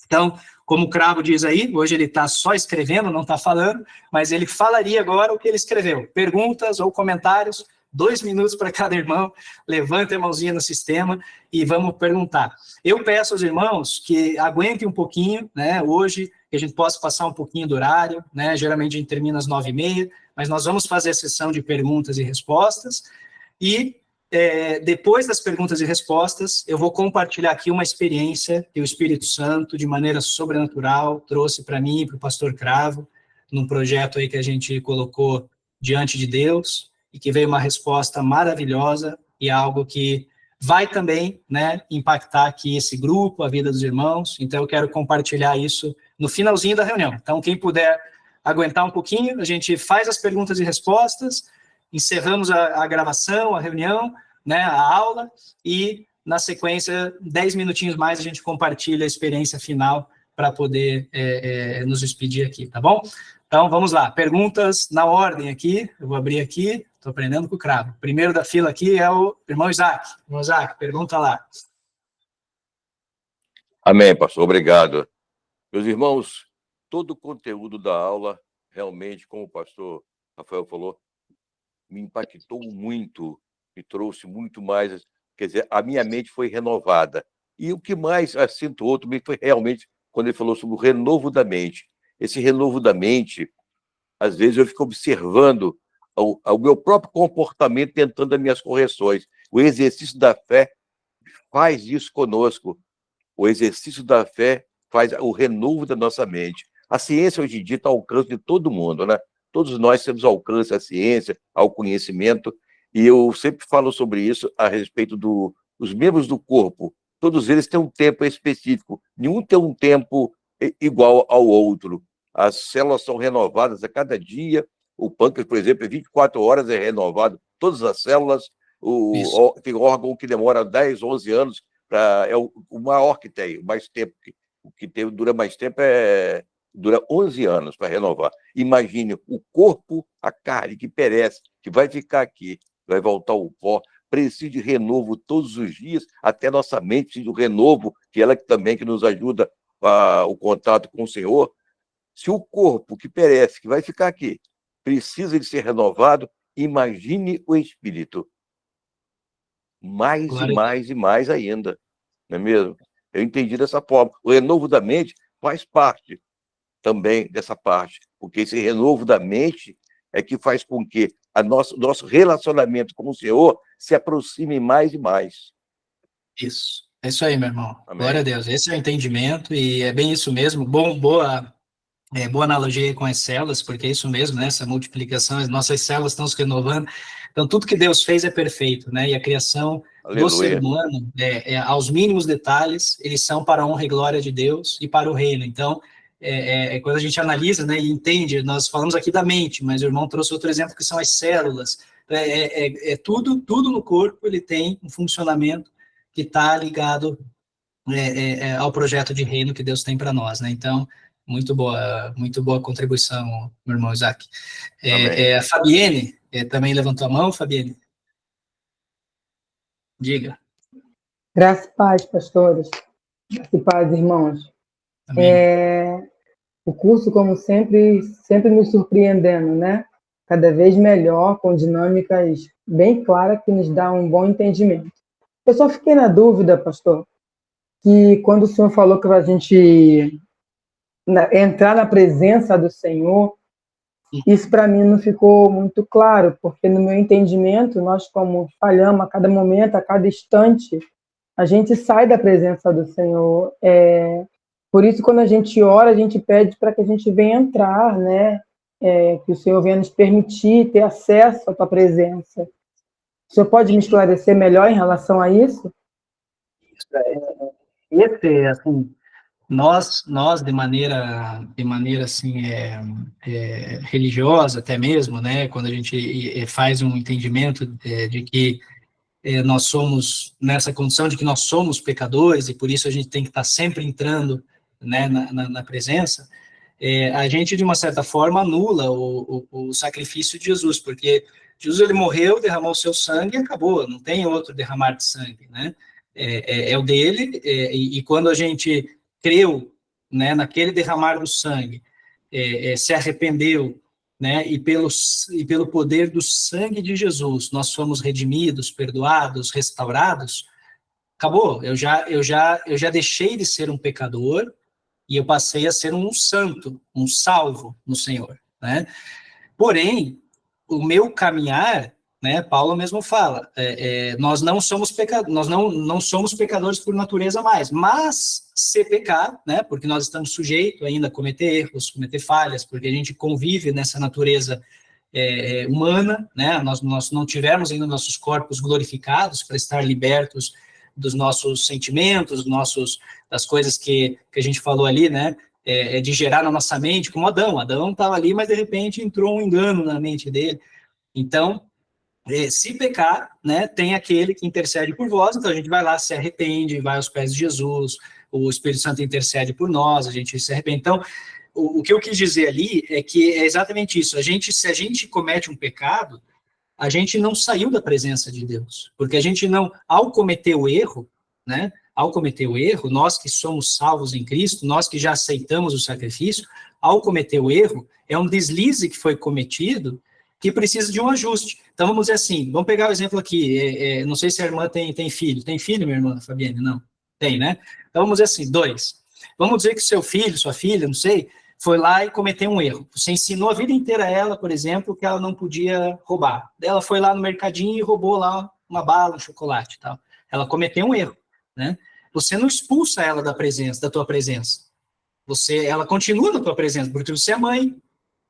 Então, como o Cravo diz aí, hoje ele está só escrevendo, não está falando, mas ele falaria agora o que ele escreveu. Perguntas ou comentários, 2 minutos para cada irmão, levanta a mãozinha no sistema e vamos perguntar. Eu peço aos irmãos que aguentem um pouquinho, né, hoje, que a gente possa passar um pouquinho do horário, né, geralmente a gente termina às 9h30, mas nós vamos fazer a sessão de perguntas e respostas, e depois das perguntas e respostas, eu vou compartilhar aqui uma experiência que o Espírito Santo, de maneira sobrenatural, trouxe para mim e para o pastor Cravo, num projeto aí que a gente colocou diante de Deus, e que veio uma resposta maravilhosa, e algo que vai também, né, impactar aqui esse grupo, a vida dos irmãos, então eu quero compartilhar isso no finalzinho da reunião. Então, quem puder aguentar um pouquinho, a gente faz as perguntas e respostas, encerramos a gravação, a reunião, né, a aula, e, na sequência, 10 minutinhos mais, a gente compartilha a experiência final para poder nos despedir aqui, tá bom? Então, vamos lá. Perguntas na ordem aqui. Eu vou abrir aqui. Estou aprendendo com o Cravo. Primeiro da fila aqui é o irmão Isaac. Irmão Isaac, pergunta lá. Amém, pastor. Obrigado. Meus irmãos, todo o conteúdo da aula, realmente, como o pastor Rafael falou, me impactou muito, me trouxe muito mais, quer dizer, a minha mente foi renovada. E o que mais acentuou também foi realmente quando ele falou sobre o renovo da mente. Esse renovo da mente, às vezes eu fico observando o meu próprio comportamento, tentando as minhas correções. O exercício da fé faz isso conosco. O exercício da fé faz o renovo da nossa mente. A ciência hoje em dia está ao alcance de todo mundo, né? Todos nós temos alcance à ciência, ao conhecimento, e eu sempre falo sobre isso a respeito dos membros do corpo. Todos eles têm um tempo específico, nenhum tem um tempo igual ao outro. As células são renovadas a cada dia, o pâncreas, por exemplo, em 24 horas é renovado, todas as células, tem órgão que demora 10, 11 anos, é o maior que tem, mais tempo, o que tem, dura mais tempo dura 11 anos para renovar. Imagine o corpo, a carne que perece, que vai ficar aqui, vai voltar ao pó, precisa de renovo todos os dias, até nossa mente precisa de um renovo, que ela também que nos ajuda o contato com o Senhor. Se o corpo que perece, que vai ficar aqui, precisa de ser renovado, imagine o espírito. Mais Glória e mais e mais ainda, não é mesmo? Eu entendi dessa forma. O renovo da mente faz parte também dessa parte, porque esse renovo da mente é que faz com que nosso relacionamento com o Senhor se aproxime mais e mais. Isso. É isso aí, meu irmão. Amém. Glória a Deus. Esse é o entendimento e é bem isso mesmo. Boa analogia aí com as células, porque é isso mesmo, né? Essa multiplicação, as nossas células estão se renovando. Então, tudo que Deus fez é perfeito, né? E a criação do ser humano, aos mínimos detalhes, eles são para a honra e glória de Deus e para o reino. Então, quando a gente analisa, né, e entende, nós falamos aqui da mente, mas o irmão trouxe outro exemplo que são as células. Tudo no corpo, ele tem um funcionamento que está ligado ao projeto de reino que Deus tem para nós, né? Então, muito boa contribuição, meu irmão Isaac. A Fabienne também levantou a mão, Fabienne? Diga. Graças e paz, pastores. Graças e paz, irmãos. O curso, como sempre nos surpreendendo, né? Cada vez melhor, com dinâmicas bem claras que nos dá um bom entendimento. Eu só fiquei na dúvida, pastor, que quando o senhor falou que a gente entrar na presença do Senhor, isso para mim não ficou muito claro, porque no meu entendimento, nós como falhamos a cada momento, a cada instante, a gente sai da presença do Senhor. Por isso, quando a gente ora, a gente pede para que a gente venha entrar, né? Que o Senhor venha nos permitir ter acesso à tua presença. O senhor pode me esclarecer melhor em relação a isso? Assim, nós de maneira assim religiosa até mesmo, né, quando a gente faz um entendimento de que nós somos nessa condição de que nós somos pecadores e por isso a gente tem que estar sempre entrando, né, na presença, a gente de uma certa forma anula o sacrifício de Jesus, porque Jesus ele morreu, derramou o seu sangue e acabou, não tem outro derramar de sangue, né? É o dele, e quando a gente creu, né, naquele derramar do sangue, se arrependeu, né, e pelo poder do sangue de Jesus, nós fomos redimidos, perdoados, restaurados, acabou, eu já deixei de ser um pecador e eu passei a ser um santo, um salvo no Senhor, né? Porém, o meu caminhar, né, Paulo mesmo fala, nós não somos não somos pecadores por natureza mais, mas se pecar, né, porque nós estamos sujeitos ainda a cometer erros, cometer falhas, porque a gente convive nessa natureza humana, né, nós não tivemos ainda nossos corpos glorificados para estar libertos dos nossos sentimentos, das coisas que a gente falou ali, né, de gerar na nossa mente, como Adão estava ali, mas de repente entrou um engano na mente dele. Então, se pecar, né, tem aquele que intercede por vós, então a gente vai lá, se arrepende, vai aos pés de Jesus, o Espírito Santo intercede por nós, a gente se arrepende. Então, o que eu quis dizer ali é que é exatamente isso, se a gente comete um pecado, a gente não saiu da presença de Deus, porque a gente não, ao cometer o erro, né, nós que somos salvos em Cristo, nós que já aceitamos o sacrifício, ao cometer o erro, é um deslize que foi cometido que precisa de um ajuste. Então, vamos dizer assim, vamos pegar o exemplo aqui, não sei se a irmã tem filho. Tem filho, minha irmã, Fabiane? Não. Tem, né? Então, vamos dizer assim, 2. Vamos dizer que seu filho, sua filha, não sei, foi lá e cometeu um erro. Você ensinou a vida inteira a ela, por exemplo, que ela não podia roubar. Ela foi lá no mercadinho e roubou lá uma bala, um chocolate e tal. Ela cometeu um erro, né? Você não expulsa ela da tua presença. ela continua na tua presença, porque você é mãe,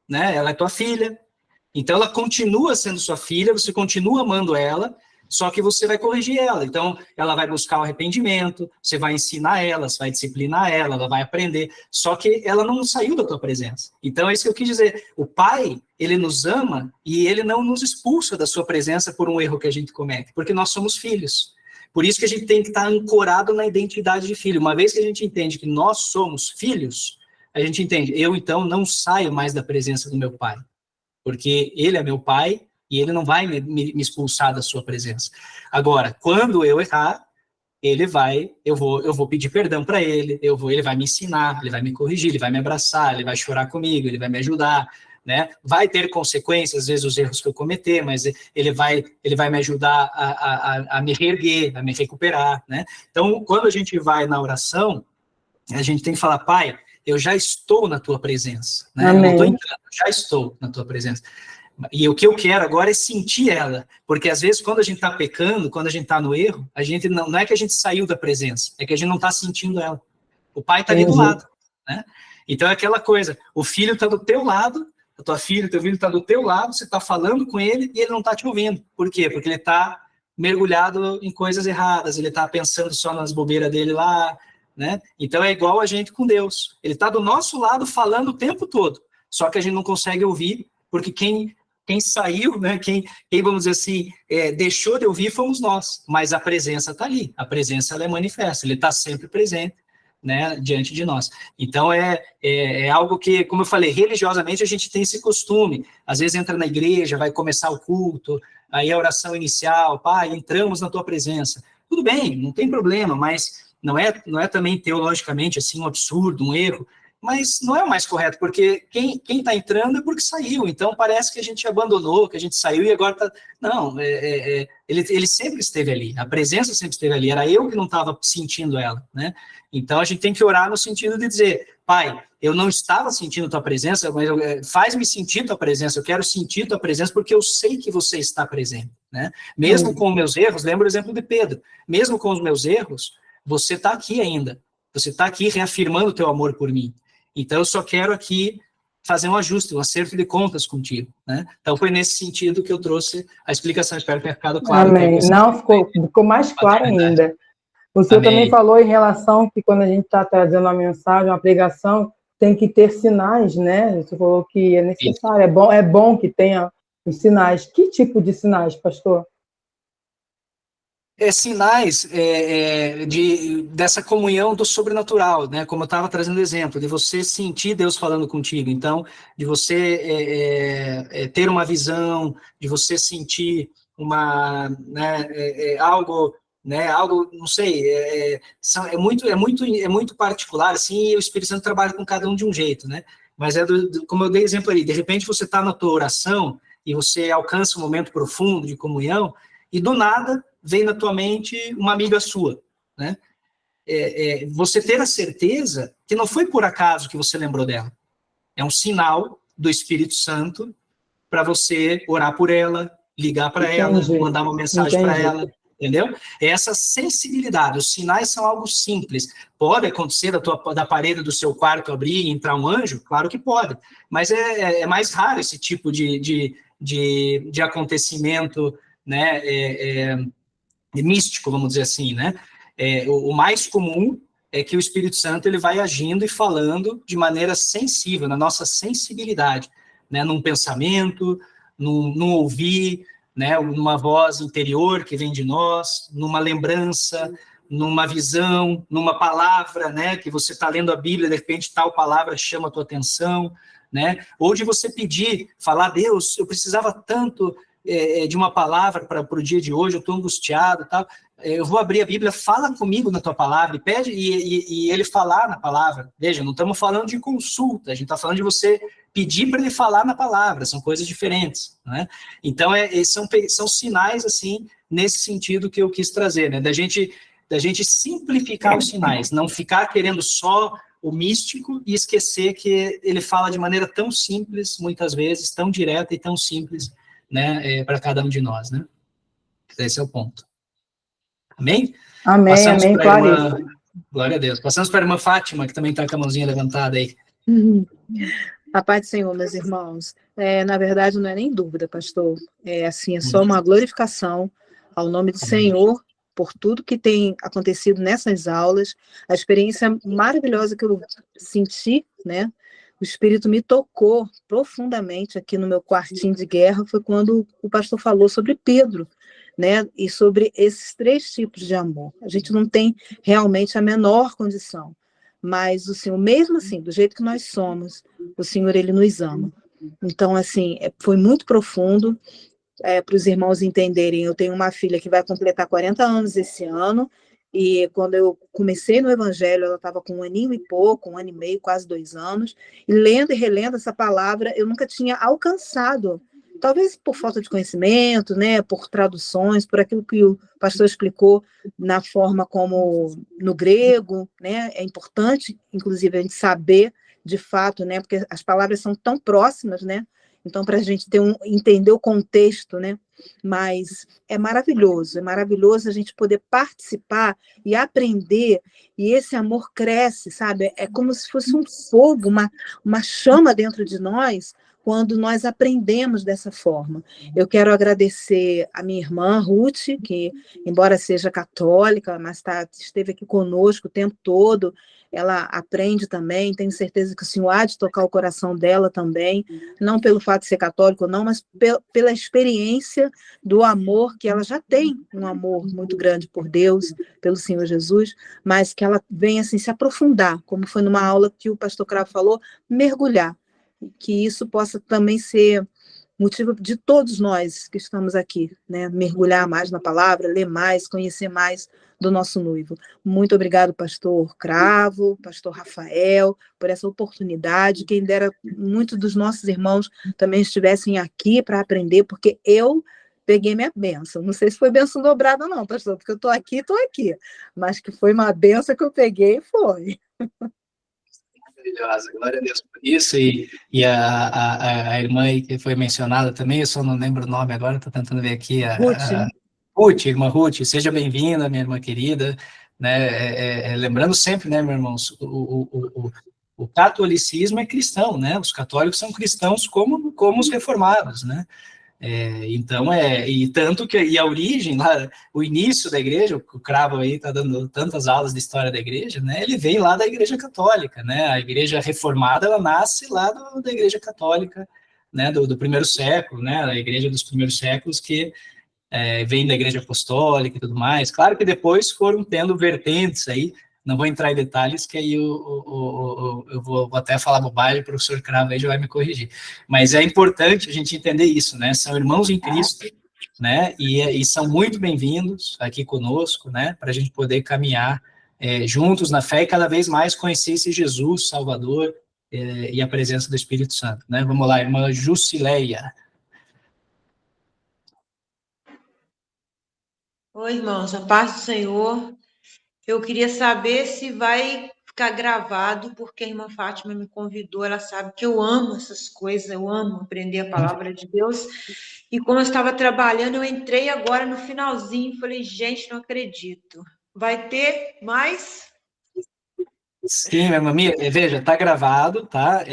né? Ela é tua filha. Então, ela continua sendo sua filha, você continua amando ela, só que você vai corrigir ela. Então, ela vai buscar o arrependimento, você vai ensinar ela, você vai disciplinar ela vai aprender. Só que ela não saiu da tua presença. Então, é isso que eu quis dizer. O pai, ele nos ama e ele não nos expulsa da sua presença por um erro que a gente comete, porque nós somos filhos. Por isso que a gente tem que estar ancorado na identidade de filho. Uma vez que a gente entende que nós somos filhos, a gente entende, eu então não saio mais da presença do meu pai, porque ele é meu pai e ele não vai me expulsar da sua presença. Agora, quando eu errar, eu vou pedir perdão para ele, ele vai me ensinar, ele vai me corrigir, ele vai me abraçar, ele vai chorar comigo, ele vai me ajudar, né? Vai ter consequências, às vezes, os erros que eu cometer, mas ele vai me ajudar a me reerguer, a me recuperar, né? Então, quando a gente vai na oração, a gente tem que falar, pai, eu já estou na tua presença, né? Eu não estou entrando, eu já estou na tua presença. E o que eu quero agora é sentir ela, porque às vezes quando a gente está pecando, quando a gente está no erro, a gente não é que a gente saiu da presença, é que a gente não está sentindo ela. O pai está ali do lado, né? Então é aquela coisa, o filho está do teu lado, a tua filha, o teu filho está do teu lado, você está falando com ele e ele não está te ouvindo. Por quê? Porque ele está mergulhado em coisas erradas, ele está pensando só nas bobeiras dele lá, né? Então é igual a gente com Deus. Ele está do nosso lado falando o tempo todo, só que a gente não consegue ouvir, porque quem saiu, né, quem, vamos dizer assim, deixou de ouvir fomos nós, mas a presença está ali, a presença ela é manifesta, ele está sempre presente, né, diante de nós. Então é algo que, como eu falei, religiosamente a gente tem esse costume, às vezes entra na igreja, vai começar o culto, aí a oração inicial, pai, entramos na tua presença, tudo bem, não tem problema, mas não é também teologicamente assim um absurdo, um erro, mas não é o mais correto, porque quem está entrando é porque saiu, então parece que a gente abandonou, que a gente saiu e agora está... Não, ele sempre esteve ali, a presença sempre esteve ali, era eu que não estava sentindo ela, né? Então a gente tem que orar no sentido de dizer, pai, eu não estava sentindo tua presença, mas faz-me sentir tua presença, eu quero sentir tua presença porque eu sei que você está presente, né? Mesmo com os meus erros, lembra o exemplo de Pedro, mesmo com os meus erros, você está aqui ainda, você está aqui reafirmando o teu amor por mim. Então, eu só quero aqui fazer um ajuste, um acerto de contas contigo, né? Então, foi nesse sentido que eu trouxe a explicação. Espero que tenha ficado claro. Amém. Não, ficou mais claro ainda. O senhor também falou em relação que quando a gente está trazendo uma mensagem, uma pregação, tem que ter sinais, né? Você falou que é necessário, é bom que tenha os sinais. Que tipo de sinais, pastor? Sinais dessa comunhão do sobrenatural, né? Como eu estava trazendo exemplo, de você sentir Deus falando contigo, então, de você ter uma visão, de você sentir algo, né? Algo, não sei, é muito particular, assim, e o Espírito Santo trabalha com cada um de um jeito, né? Mas como eu dei exemplo ali, de repente você está na tua oração e você alcança um momento profundo de comunhão e do nada vem na tua mente uma amiga sua, né? Você ter a certeza que não foi por acaso que você lembrou dela. É um sinal do Espírito Santo para você orar por ela, ligar para ela, mandar uma mensagem para ela, entendeu? Essa sensibilidade, os sinais são algo simples. Pode acontecer da parede do seu quarto abrir e entrar um anjo? Claro que pode, mas é mais raro esse tipo de acontecimento, né? Místico, vamos dizer assim, né? O mais comum é que o Espírito Santo ele vai agindo e falando de maneira sensível, na nossa sensibilidade, né? Num pensamento, num ouvir, né? Numa voz interior que vem de nós, numa lembrança, numa visão, numa palavra, né? Que você está lendo a Bíblia, de repente tal palavra chama a tua atenção, né? Ou de você pedir, falar, Deus, eu precisava tanto de uma palavra para o dia de hoje, eu estou angustiado, tal. Eu vou abrir a Bíblia, fala comigo na tua palavra, e pede, e ele falar na palavra. Veja, não estamos falando de consulta, a gente está falando de você pedir para ele falar na palavra, são coisas diferentes, né? Então, são sinais, assim, nesse sentido que eu quis trazer, né? Da gente simplificar os sinais, não ficar querendo só o místico e esquecer que ele fala de maneira tão simples, muitas vezes, tão direta e tão simples, né, para cada um de nós, né? Esse é o ponto. Amém? Amém, Passamos amém, para a irmã Glória a Deus. Passamos para a irmã Fátima, que também está com a mãozinha levantada aí. A paz do Senhor, meus irmãos. Na verdade, não é nem dúvida, pastor. É só uma glorificação ao nome do Senhor por tudo que tem acontecido nessas aulas, a experiência maravilhosa que eu senti, né? O Espírito me tocou profundamente aqui no meu quartinho de guerra, foi quando o pastor falou sobre Pedro, né? E sobre esses 3 tipos de amor. A gente não tem realmente a menor condição, mas o Senhor, mesmo assim, do jeito que nós somos, o Senhor, Ele nos ama. Então, assim, foi muito profundo. Para os irmãos entenderem, eu tenho uma filha que vai completar 40 anos esse ano, e quando eu comecei no Evangelho, ela estava com 1 aninho e pouco, 1 ano e meio, quase 2 anos, e lendo e relendo essa palavra, eu nunca tinha alcançado, talvez por falta de conhecimento, né, por traduções, por aquilo que o pastor explicou na forma como no grego, né, é importante, inclusive, a gente saber de fato, né, porque as palavras são tão próximas, né, então, para a gente entender o contexto, né? Mas é maravilhoso a gente poder participar e aprender, e esse amor cresce, sabe? É como se fosse um fogo, uma chama dentro de nós, quando nós aprendemos dessa forma. Eu quero agradecer a minha irmã, Ruth, que, embora seja católica, mas esteve aqui conosco o tempo todo, ela aprende também, tenho certeza que o Senhor há de tocar o coração dela também, não pelo fato de ser católico, não, mas pela experiência do amor que ela já tem, um amor muito grande por Deus, pelo Senhor Jesus, mas que ela venha assim, se aprofundar, como foi numa aula que o pastor Cravo falou, mergulhar, que isso possa também ser motivo de todos nós que estamos aqui, né? Mergulhar mais na palavra, ler mais, conhecer mais do nosso noivo. Muito obrigado, pastor Cravo, pastor Rafael, por essa oportunidade. Quem dera muitos dos nossos irmãos também estivessem aqui para aprender, porque eu peguei minha bênção. Não sei se foi bênção dobrada não, pastor, porque eu estou aqui, mas que foi uma bênção que eu peguei, foi. Maravilhosa, glória a Deus por isso, e a irmã aí que foi mencionada também, eu só não lembro o nome agora, estou tentando ver aqui, Ruth, irmã Ruth, seja bem-vinda, minha irmã querida, né, lembrando sempre, né, meus irmãos, o catolicismo é cristão, né, os católicos são cristãos como os reformados, né, então, e tanto que a origem, lá, o início da igreja, o Cravo aí está dando tantas aulas de história da igreja, né, ele vem lá da igreja católica, né, a igreja reformada, ela nasce lá da igreja católica, né, do primeiro século, né, a igreja dos primeiros séculos que vem da igreja apostólica e tudo mais, claro que depois foram tendo vertentes aí, não vou entrar em detalhes, que aí eu vou até falar bobagem, o professor Cravo aí já vai me corrigir. Mas é importante a gente entender isso, né? São irmãos em Cristo, né? E são muito bem-vindos aqui conosco, né? Para a gente poder caminhar juntos na fé e cada vez mais conhecer esse Jesus Salvador e a presença do Espírito Santo, né? Vamos lá, irmã Jusileia. Oi, irmãos, a paz do Senhor. Eu queria saber se vai ficar gravado, porque a irmã Fátima me convidou, ela sabe que eu amo essas coisas, eu amo aprender a palavra de Deus. E como eu estava trabalhando, eu entrei agora no finalzinho e falei, gente, não acredito. Vai ter mais? Sim, minha irmã, veja, está gravado, tá?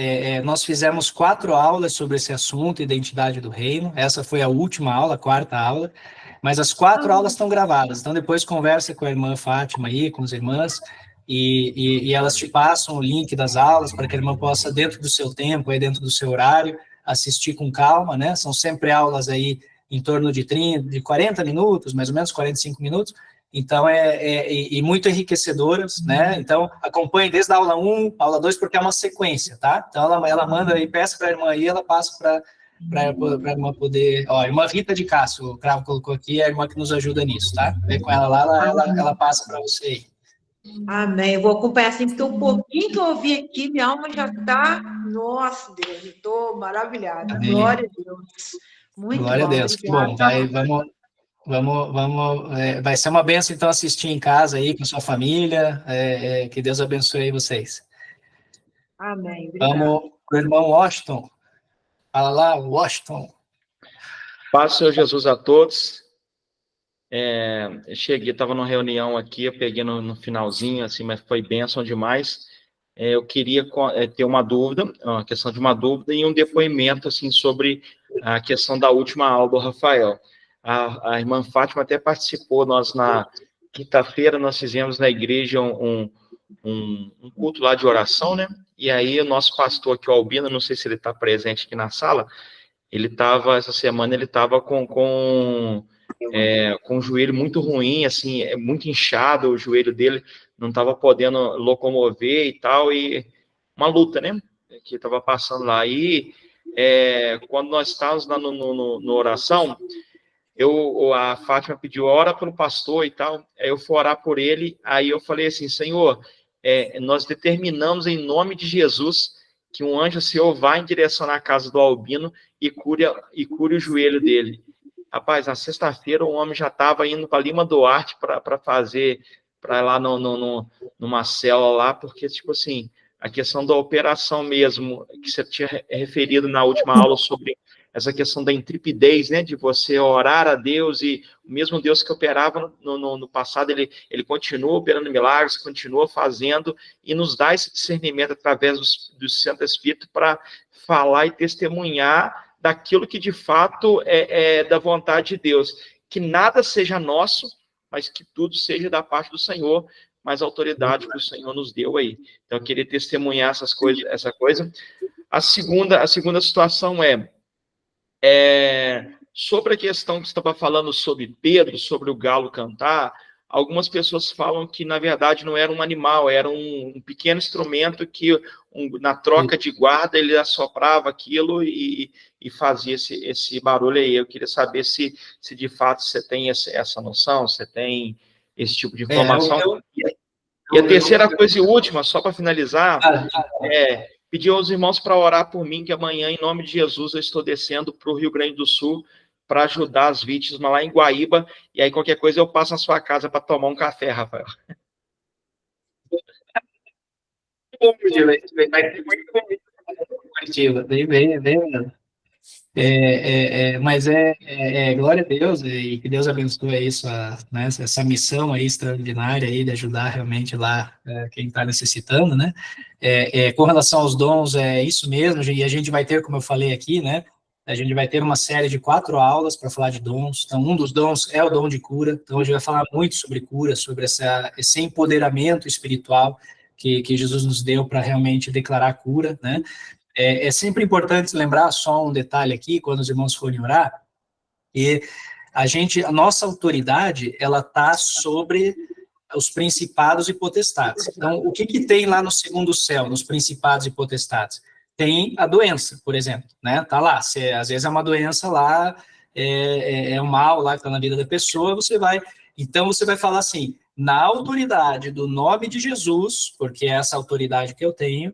Nós fizemos 4 aulas sobre esse assunto, identidade do reino. Essa foi a última aula, a 4ª aula. Mas as 4 aulas estão gravadas. Então, depois conversa com a irmã Fátima aí, com as irmãs, e elas te passam o link das aulas para que a irmã possa, dentro do seu tempo, aí dentro do seu horário, assistir com calma, né? São sempre aulas aí em torno de 40 minutos, mais ou menos 45 minutos. Então, e muito enriquecedoras, né? Então, acompanhe desde a aula 1, aula 2, porque é uma sequência, tá? Então, ela manda aí, peça para a irmã aí, ela passa para a irmã poder... Ó, a irmã Rita de Castro, o Cravo colocou aqui, é a irmã que nos ajuda nisso, tá? Vem com ela lá, ela passa para você aí. Amém. Eu vou acompanhar assim, porque o pouquinho que eu ouvi aqui, minha alma já está... Nossa, Deus, eu estou maravilhada. Amém. Glória a Deus. Muito Glória bom. a Deus, que bom. Vai ser uma bênção, então, assistir em casa aí com sua família, que Deus abençoe aí vocês. Amém, obrigada. Vamos para o irmão Washington. Fala lá, Washington. Paz do Senhor Jesus a todos. Cheguei, estava numa reunião aqui, eu peguei no finalzinho, assim, mas foi bênção demais. Eu queria ter uma dúvida, uma questão de uma dúvida e um depoimento, assim, sobre a questão da última aula do Rafael. A irmã Fátima até participou, nós na quinta-feira nós fizemos na igreja um culto lá de oração, né? E aí o nosso pastor aqui, o Albino, não sei se ele está presente aqui na sala, essa semana ele estava com o joelho muito ruim, assim, muito inchado, o joelho dele não estava podendo locomover e tal, e uma luta, né, que estava passando lá. E quando nós estávamos lá no oração, a Fátima pediu, ora pelo pastor e tal, aí eu fui orar por ele, aí eu falei assim, Senhor, nós determinamos em nome de Jesus que um anjo seu vá em direção à casa do Albino e cure o joelho dele. Rapaz, na sexta-feira o homem já estava indo para Lima Duarte para lá numa célula lá, porque, tipo assim, a questão da operação mesmo, que você tinha referido na última aula sobre essa questão da intrepidez, né, de você orar a Deus, e o mesmo Deus que operava no passado, ele continua operando milagres, continua fazendo, e nos dá esse discernimento através do Santo Espírito para falar e testemunhar daquilo que de fato é da vontade de Deus, que nada seja nosso, mas que tudo seja da parte do Senhor, mas a autoridade que o Senhor nos deu aí. Então, eu queria testemunhar essa coisa. A segunda situação sobre a questão que você estava falando sobre Pedro, sobre o galo cantar. Algumas pessoas falam que, na verdade, não era um animal, era um pequeno instrumento que, na troca de guarda, ele assoprava aquilo e fazia esse barulho aí. Eu queria saber se de fato você tem essa noção, você tem esse tipo de informação. E a terceira coisa e última, só para finalizar, pedir aos irmãos para orar por mim, que amanhã, em nome de Jesus, eu estou descendo para o Rio Grande do Sul para ajudar as vítimas lá em Guaíba, e aí qualquer coisa eu passo na sua casa para tomar um café, Rafael. Vai ter muito Curitiba, bem. Mas glória a Deus, e que Deus abençoe isso, né, essa missão aí extraordinária aí de ajudar realmente lá quem está necessitando, né? Com relação aos dons, é isso mesmo, e a gente vai ter, como eu falei aqui, né? A gente vai ter uma série de 4 aulas para falar de dons. Então, um dos dons é o dom de cura. Então, a gente vai falar muito sobre cura, sobre esse empoderamento espiritual que Jesus nos deu para realmente declarar cura, né? É sempre importante lembrar, só um detalhe aqui, quando os irmãos forem orar, que a nossa autoridade, ela está sobre os principados e potestades. Então, o que tem lá no segundo céu, nos principados e potestades? Tem a doença, por exemplo, né? Tá lá, às vezes é uma doença lá, um mal lá que está na vida da pessoa, então você vai falar assim, na autoridade do nome de Jesus, porque é essa autoridade que eu tenho,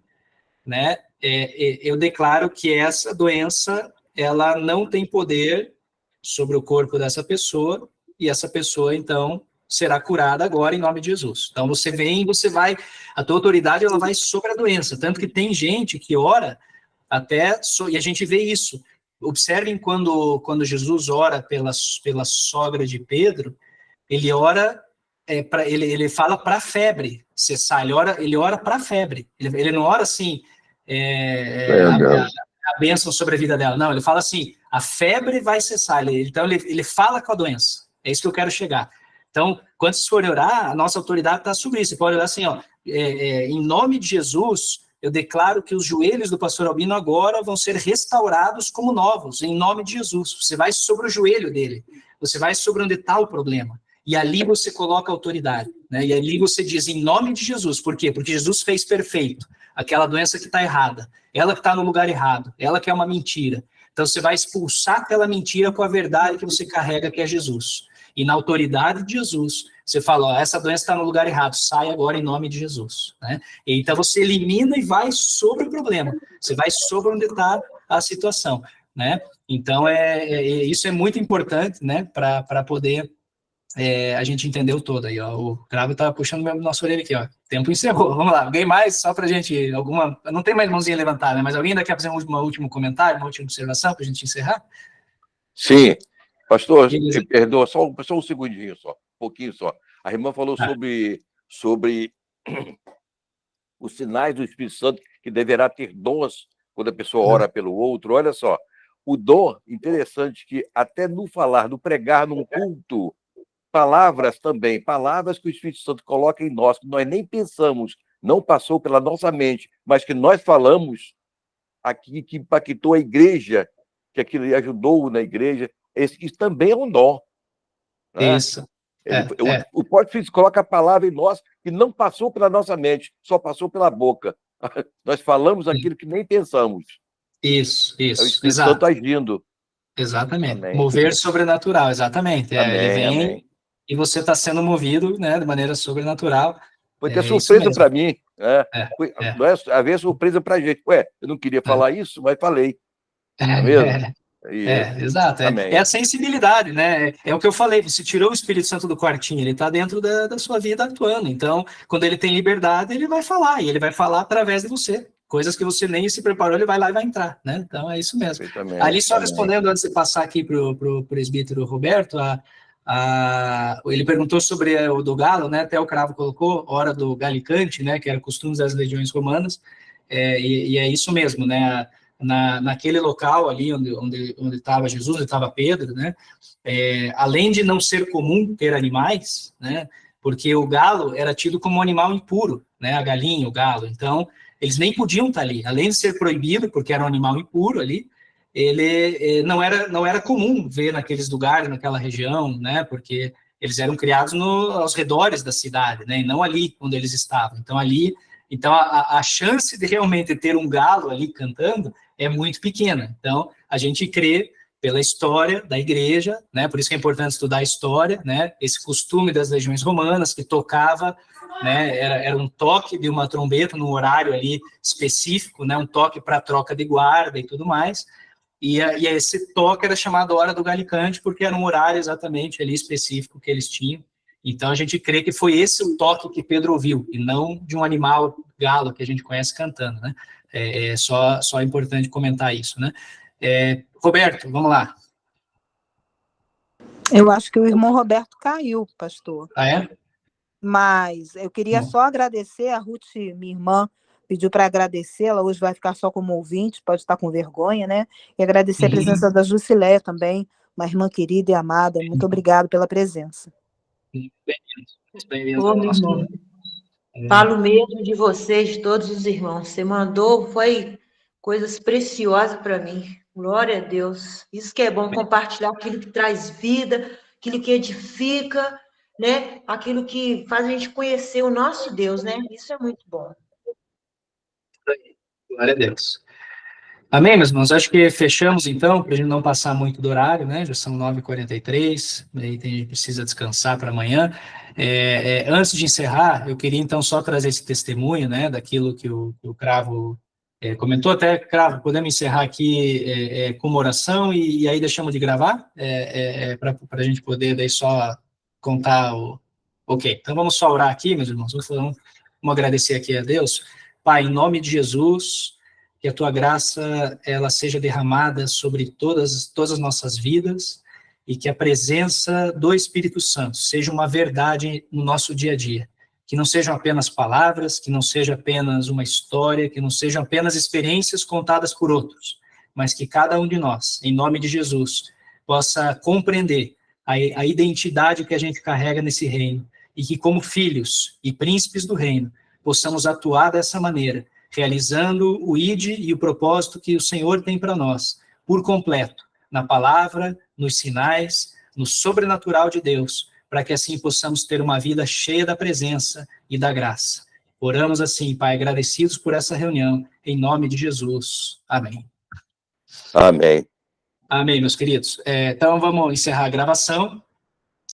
né? Eu declaro que essa doença, ela não tem poder sobre o corpo dessa pessoa, e essa pessoa, então, será curada agora em nome de Jesus. Então, a tua autoridade, ela vai sobre a doença, tanto que tem gente que ora e a gente vê isso. Observem quando Jesus ora pela sogra de Pedro, ele ora, ele fala para a febre cessar, ele ora para a febre, ele não ora assim, a bênção sobre a vida dela. Não, ele fala assim, a febre vai cessar. Então, ele fala com a doença. É isso que eu quero chegar. Então, quando vocês forem orar, a nossa autoridade está sobre isso. Você pode orar assim, em nome de Jesus, eu declaro que os joelhos do pastor Albino agora vão ser restaurados como novos, em nome de Jesus. Você vai sobre o joelho dele. Você vai sobre onde está o problema. E ali você coloca a autoridade, né? E ali você diz, em nome de Jesus. Por quê? Porque Jesus fez perfeito aquela doença que está errada, ela que está no lugar errado, ela que é uma mentira. Então, você vai expulsar aquela mentira com a verdade que você carrega, que é Jesus. E na autoridade de Jesus, você fala, essa doença está no lugar errado, sai agora em nome de Jesus, né? E então, você elimina e vai sobre o problema, você vai sobre onde está a situação, né? Então, isso é muito importante, né, para poder a gente entendeu todo aí, ó. O Cravo tá puxando meu nosso orelha aqui, ó. Tempo encerrou. Vamos lá. Alguém mais? Só pra gente, não tem mais mãozinha levantada, né? Mas alguém ainda quer fazer um último comentário, uma última observação pra gente encerrar? Sim. Pastor, Beleza. me perdoa, só um segundinho só, um pouquinho só. A irmã falou sobre os sinais do Espírito Santo, que deverá ter dons quando a pessoa ora pelo outro. Olha só, o dom, interessante que até no falar, no pregar num culto, palavras também, palavras que o Espírito Santo coloca em nós, que nós nem pensamos, não passou pela nossa mente, mas que nós falamos aqui, que impactou a igreja, que aquilo ajudou na igreja, isso também é um dom. Né? Isso. O próprio Espírito coloca a palavra em nós que não passou pela nossa mente, só passou pela boca. Nós falamos aquilo que nem pensamos. Isso, É o Espírito exato. Santo agindo. Exatamente. Amém. Mover sobrenatural, exatamente. Ele vem Amém. e você está sendo movido, né, de maneira sobrenatural. Foi até surpresa para mim. Né? Não é, às vezes surpresa para a gente. Ué, eu não queria falar isso, mas falei. Não é mesmo? Exato. Amém. É a sensibilidade, né? É o que eu falei, você tirou o Espírito Santo do quartinho, ele está dentro da sua vida atuando. Então, quando ele tem liberdade, ele vai falar, e ele vai falar através de você. Coisas que você nem se preparou, ele vai lá e vai entrar, né? Então, é isso mesmo. Ali, só respondendo, antes de passar aqui para o presbítero Roberto, ele perguntou sobre o do galo, né? Até o Cravo colocou, hora do galicante, né? Que era costumes das legiões romanas, e é isso mesmo, né? Naquele local ali onde estava Jesus, onde estava Pedro, né? Além de não ser comum ter animais, né? Porque o galo era tido como um animal impuro, né? A galinha, o galo. Então, eles nem podiam estar ali. Além de ser proibido, porque era um animal impuro ali, ele não era comum ver naqueles lugares, naquela região, né? Porque eles eram criados aos redores da cidade, né? E não ali onde eles estavam. Então, a chance de realmente ter um galo ali cantando é muito pequena. Então, a gente crê pela história da igreja, né? Por isso que é importante estudar a história, né? Esse costume das legiões romanas que tocava, né? Era um toque de uma trombeta num horário ali específico, né? Um toque para troca de guarda e tudo mais. E esse toque era chamado hora do galicante porque era um horário exatamente ali específico que eles tinham. Então, a gente crê que foi esse o toque que Pedro ouviu, e não de um animal galo que a gente conhece cantando, né? É só importante comentar isso, né? Roberto, vamos lá. Eu acho que o irmão Roberto caiu, pastor. Ah, é? Mas eu queria só agradecer, a Ruth, minha irmã, pediu para agradecer, ela hoje vai ficar só como ouvinte, pode estar com vergonha, né? E agradecer a presença da Jusileia também, uma irmã querida e amada. Muito obrigado pela presença. Bem-vindo. Ô, meu irmão, falo mesmo de vocês, de todos os irmãos. Você mandou, foi coisas preciosas para mim. Glória a Deus. Isso que é bom, compartilhar aquilo que traz vida, aquilo que edifica, né? Aquilo que faz a gente conhecer o nosso Deus, né? Isso é muito bom. Glória a Deus. Amém, meus irmãos? Acho que fechamos, então, para a gente não passar muito do horário, né? Já são 9h43, aí a gente precisa descansar para amanhã. Antes de encerrar, eu queria, então, só trazer esse testemunho, né? Daquilo que o Cravo comentou. Até, Cravo, podemos encerrar aqui com uma oração e aí deixamos de gravar? Para a gente poder daí só contar o... Ok, então vamos só orar aqui, meus irmãos. Vamos agradecer aqui a Deus. Pai, em nome de Jesus, que a tua graça ela seja derramada sobre todas as nossas vidas e que a presença do Espírito Santo seja uma verdade no nosso dia a dia. Que não sejam apenas palavras, que não seja apenas uma história, que não sejam apenas experiências contadas por outros, mas que cada um de nós, em nome de Jesus, possa compreender a identidade que a gente carrega nesse reino e que, como filhos e príncipes do reino, possamos atuar dessa maneira, realizando o ID e o propósito que o Senhor tem para nós, por completo, na palavra, nos sinais, no sobrenatural de Deus, para que assim possamos ter uma vida cheia da presença e da graça. Oramos assim, Pai, agradecidos por essa reunião, em nome de Jesus. Amém. Amém. Amém, meus queridos. Então, vamos encerrar a gravação.